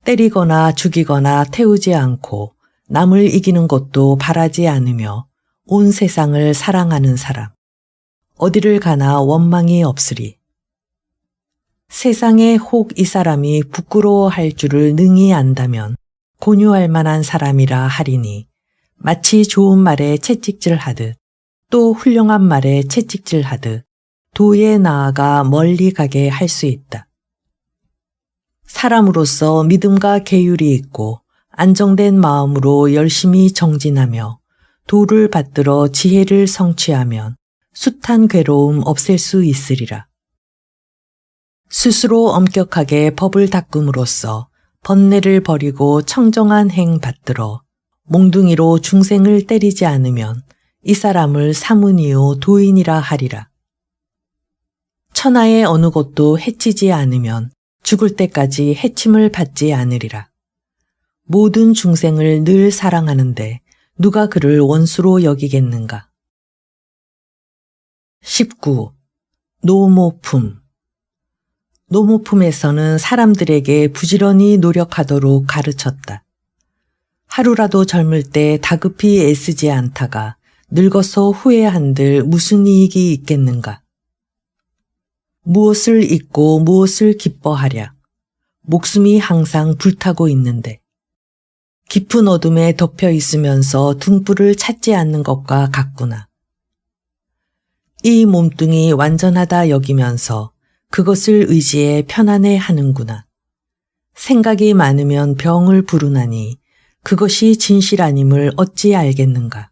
Speaker 1: 때리거나 죽이거나 태우지 않고 남을 이기는 것도 바라지 않으며 온 세상을 사랑하는 사람, 어디를 가나 원망이 없으리. 세상에 혹 이 사람이 부끄러워할 줄을 능히 안다면 권유할 만한 사람이라 하리니 마치 좋은 말에 채찍질하듯 또 훌륭한 말에 채찍질하듯 도에 나아가 멀리 가게 할 수 있다. 사람으로서 믿음과 계율이 있고 안정된 마음으로 열심히 정진하며 도를 받들어 지혜를 성취하면 숱한 괴로움 없앨 수 있으리라. 스스로 엄격하게 법을 닦음으로써 번뇌를 버리고 청정한 행 받들어 몽둥이로 중생을 때리지 않으면 이 사람을 사문이요 도인이라 하리라. 천하의 어느 것도 해치지 않으면 죽을 때까지 해침을 받지 않으리라. 모든 중생을 늘 사랑하는데 누가 그를 원수로 여기겠는가. 19. 노모품. 노모품에서는 사람들에게 부지런히 노력하도록 가르쳤다. 하루라도 젊을 때 다급히 애쓰지 않다가 늙어서 후회한들 무슨 이익이 있겠는가. 무엇을 잊고 무엇을 기뻐하랴. 목숨이 항상 불타고 있는데 깊은 어둠에 덮여 있으면서 등불을 찾지 않는 것과 같구나. 이 몸뚱이 완전하다 여기면서 그것을 의지해 편안해 하는구나. 생각이 많으면 병을 부르나니 그것이 진실 아님을 어찌 알겠는가.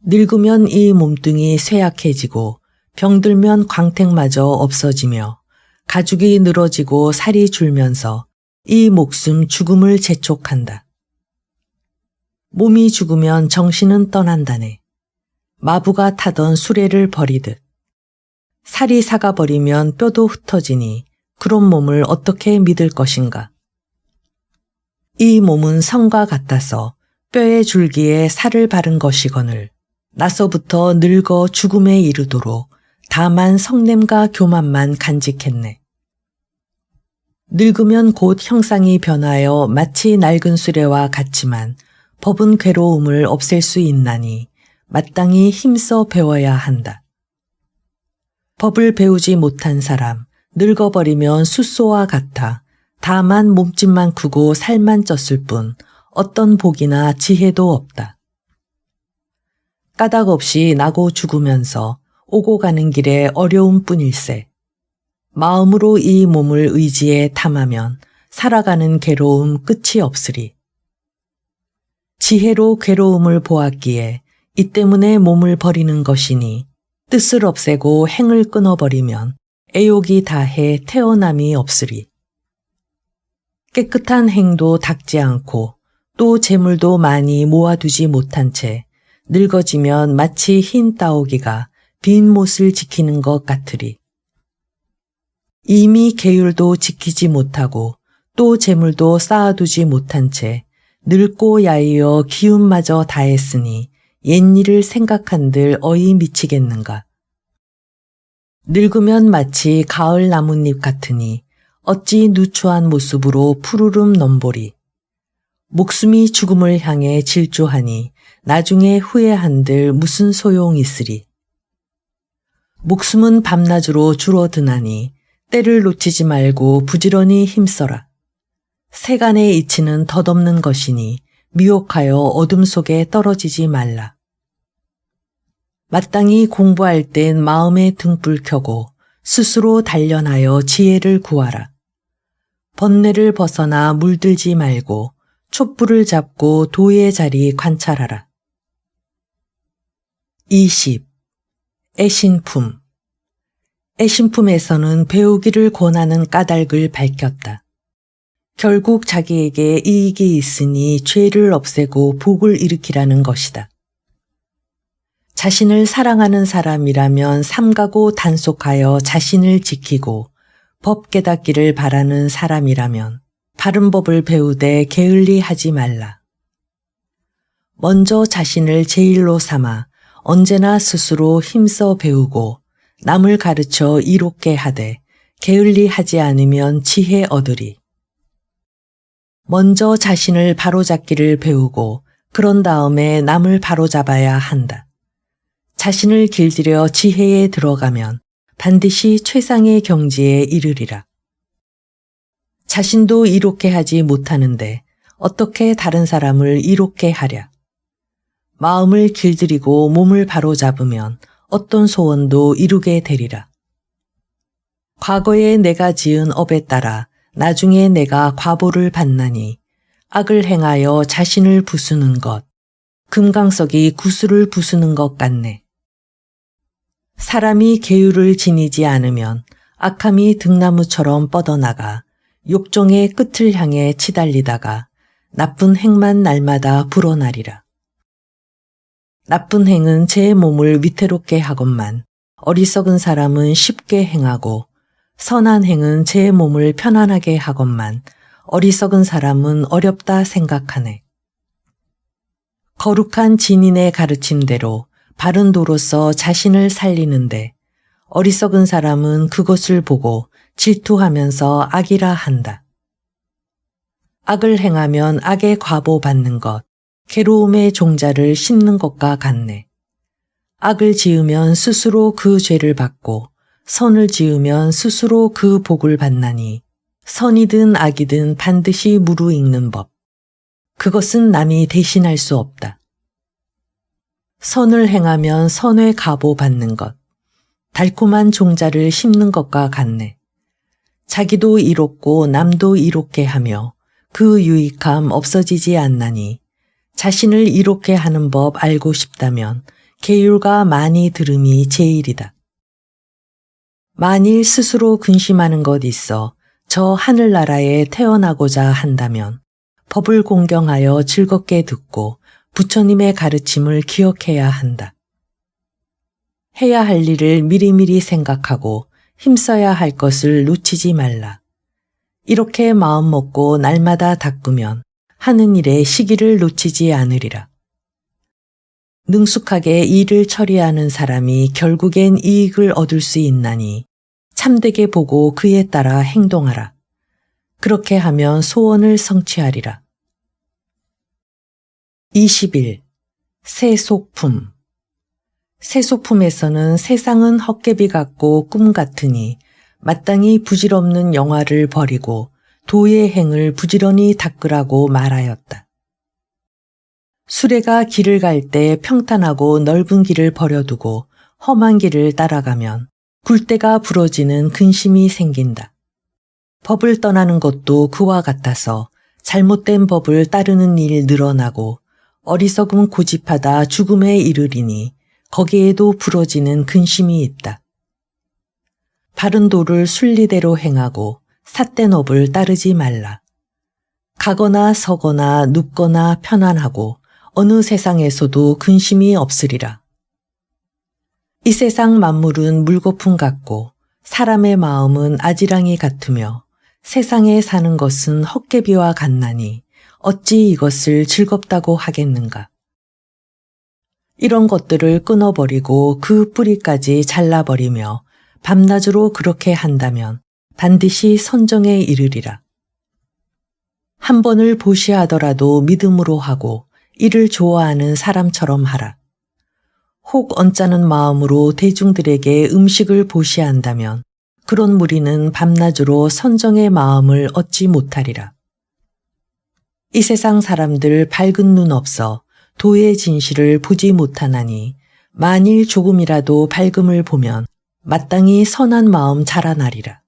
Speaker 1: 늙으면 이 몸뚱이 쇠약해지고 병들면 광택마저 없어지며 가죽이 늘어지고 살이 줄면서 이 목숨 죽음을 재촉한다. 몸이 죽으면 정신은 떠난다네. 마부가 타던 수레를 버리듯. 살이 사가버리면 뼈도 흩어지니 그런 몸을 어떻게 믿을 것인가. 이 몸은 성과 같아서 뼈의 줄기에 살을 바른 것이거늘 나서부터 늙어 죽음에 이르도록 다만 성냄과 교만만 간직했네. 늙으면 곧 형상이 변하여 마치 낡은 수레와 같지만 법은 괴로움을 없앨 수 있나니 마땅히 힘써 배워야 한다. 법을 배우지 못한 사람, 늙어버리면 숫소와 같아 다만 몸집만 크고 살만 쪘을 뿐 어떤 복이나 지혜도 없다. 까닭 없이 나고 죽으면서 오고 가는 길에 어려움 뿐일세. 마음으로 이 몸을 의지해 탐하면 살아가는 괴로움 끝이 없으리. 지혜로 괴로움을 보았기에 이 때문에 몸을 버리는 것이니 뜻을 없애고 행을 끊어버리면 애욕이 다해 태어남이 없으리. 깨끗한 행도 닦지 않고 또 재물도 많이 모아두지 못한 채 늙어지면 마치 흰 따오기가 빈 못을 지키는 것 같으리. 이미 계율도 지키지 못하고 또 재물도 쌓아두지 못한 채 늙고 야이어 기운마저 다했으니 옛일을 생각한들 어이 미치겠는가. 늙으면 마치 가을 나뭇잎 같으니 어찌 누추한 모습으로 푸르름 넘보리. 목숨이 죽음을 향해 질주하니 나중에 후회한들 무슨 소용 있으리. 목숨은 밤낮으로 줄어드나니 때를 놓치지 말고 부지런히 힘써라. 세간의 이치는 덧없는 것이니 미혹하여 어둠 속에 떨어지지 말라. 마땅히 공부할 땐 마음에 등불 켜고 스스로 단련하여 지혜를 구하라. 번뇌를 벗어나 물들지 말고 촛불을 잡고 도의 자리 관찰하라. 20. 애신품. 애신품에서는 배우기를 권하는 까닭을 밝혔다. 결국 자기에게 이익이 있으니 죄를 없애고 복을 일으키라는 것이다. 자신을 사랑하는 사람이라면 삼가고 단속하여 자신을 지키고 법 깨닫기를 바라는 사람이라면 바른 법을 배우되 게을리 하지 말라. 먼저 자신을 제일로 삼아 언제나 스스로 힘써 배우고 남을 가르쳐 이롭게 하되 게을리 하지 않으면 지혜 얻으리. 먼저 자신을 바로잡기를 배우고 그런 다음에 남을 바로잡아야 한다. 자신을 길들여 지혜에 들어가면 반드시 최상의 경지에 이르리라. 자신도 이롭게 하지 못하는데 어떻게 다른 사람을 이롭게 하랴. 마음을 길들이고 몸을 바로잡으면 어떤 소원도 이루게 되리라. 과거에 내가 지은 업에 따라 나중에 내가 과보를 받나니 악을 행하여 자신을 부수는 것, 금강석이 구슬을 부수는 것 같네. 사람이 계율을 지니지 않으면 악함이 등나무처럼 뻗어나가 욕정의 끝을 향해 치달리다가 나쁜 행만 날마다 불어나리라. 나쁜 행은 제 몸을 위태롭게 하건만 어리석은 사람은 쉽게 행하고 선한 행은 제 몸을 편안하게 하건만 어리석은 사람은 어렵다 생각하네. 거룩한 진인의 가르침대로 바른 도로서 자신을 살리는데 어리석은 사람은 그것을 보고 질투하면서 악이라 한다. 악을 행하면 악의 과보 받는 것, 괴로움의 종자를 씹는 것과 같네. 악을 지으면 스스로 그 죄를 받고 선을 지으면 스스로 그 복을 받나니 선이든 악이든 반드시 무르익는 법. 그것은 남이 대신할 수 없다. 선을 행하면 선의 가보 받는 것, 달콤한 종자를 심는 것과 같네. 자기도 이롭고 남도 이롭게 하며 그 유익함 없어지지 않나니 자신을 이롭게 하는 법 알고 싶다면 계율과 많이 들음이 제일이다. 만일 스스로 근심하는 것 있어 저 하늘나라에 태어나고자 한다면 법을 공경하여 즐겁게 듣고 부처님의 가르침을 기억해야 한다. 해야 할 일을 미리미리 생각하고 힘써야 할 것을 놓치지 말라. 이렇게 마음먹고 날마다 닦으면 하는 일에 시기를 놓치지 않으리라. 능숙하게 일을 처리하는 사람이 결국엔 이익을 얻을 수 있나니 참되게 보고 그에 따라 행동하라. 그렇게 하면 소원을 성취하리라. 21. 세속품. 세속품에서는 세상은 헛개비 같고 꿈 같으니 마땅히 부질없는 영화를 버리고 도의 행을 부지런히 닦으라고 말하였다. 수레가 길을 갈 때 평탄하고 넓은 길을 버려두고 험한 길을 따라가면 굴대가 부러지는 근심이 생긴다. 법을 떠나는 것도 그와 같아서 잘못된 법을 따르는 일 늘어나고 어리석음 고집하다 죽음에 이르리니 거기에도 부러지는 근심이 있다. 바른 도를 순리대로 행하고 삿된 업을 따르지 말라. 가거나 서거나 눕거나 편안하고 어느 세상에서도 근심이 없으리라. 이 세상 만물은 물거품 같고 사람의 마음은 아지랑이 같으며 세상에 사는 것은 헛개비와 같나니 어찌 이것을 즐겁다고 하겠는가. 이런 것들을 끊어버리고 그 뿌리까지 잘라버리며 밤낮으로 그렇게 한다면 반드시 선정에 이르리라. 한 번을 보시하더라도 믿음으로 하고 이를 좋아하는 사람처럼 하라. 혹 언짢은 마음으로 대중들에게 음식을 보시한다면 그런 무리는 밤낮으로 선정의 마음을 얻지 못하리라. 이 세상 사람들 밝은 눈 없어 도의 진실을 보지 못하나니 만일 조금이라도 밝음을 보면 마땅히 선한 마음 자라나리라.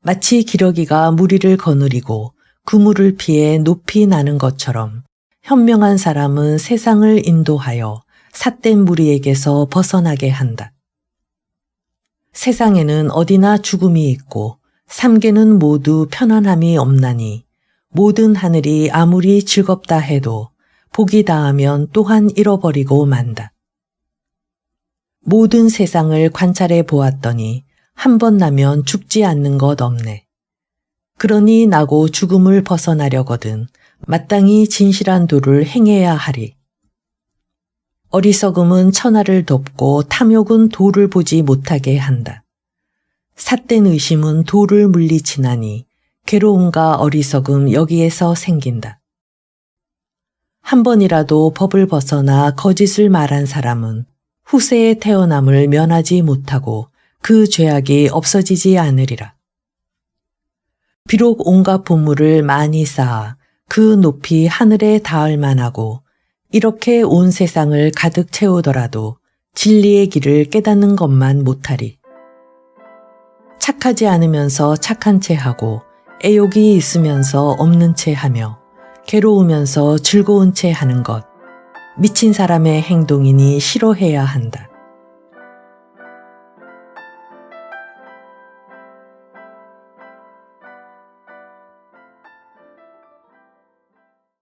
Speaker 1: 마치 기러기가 무리를 거느리고 그 물을 피해 높이 나는 것처럼 현명한 사람은 세상을 인도하여 삿된 무리에게서 벗어나게 한다. 세상에는 어디나 죽음이 있고 삼계는 모두 편안함이 없나니 모든 하늘이 아무리 즐겁다 해도 복이 다하면 또한 잃어버리고 만다. 모든 세상을 관찰해 보았더니 한 번 나면 죽지 않는 것 없네. 그러니 나고 죽음을 벗어나려거든 마땅히 진실한 도를 행해야 하리. 어리석음은 천하를 덮고 탐욕은 도를 보지 못하게 한다. 삿된 의심은 도를 물리치나니 괴로움과 어리석음 여기에서 생긴다. 한 번이라도 법을 벗어나 거짓을 말한 사람은 후세의 태어남을 면하지 못하고 그 죄악이 없어지지 않으리라. 비록 온갖 보물을 많이 쌓아 그 높이 하늘에 닿을 만하고 이렇게 온 세상을 가득 채우더라도 진리의 길을 깨닫는 것만 못하리. 착하지 않으면서 착한 채 하고 애욕이 있으면서 없는 채 하며 괴로우면서 즐거운 채 하는 것, 미친 사람의 행동이니 싫어해야 한다.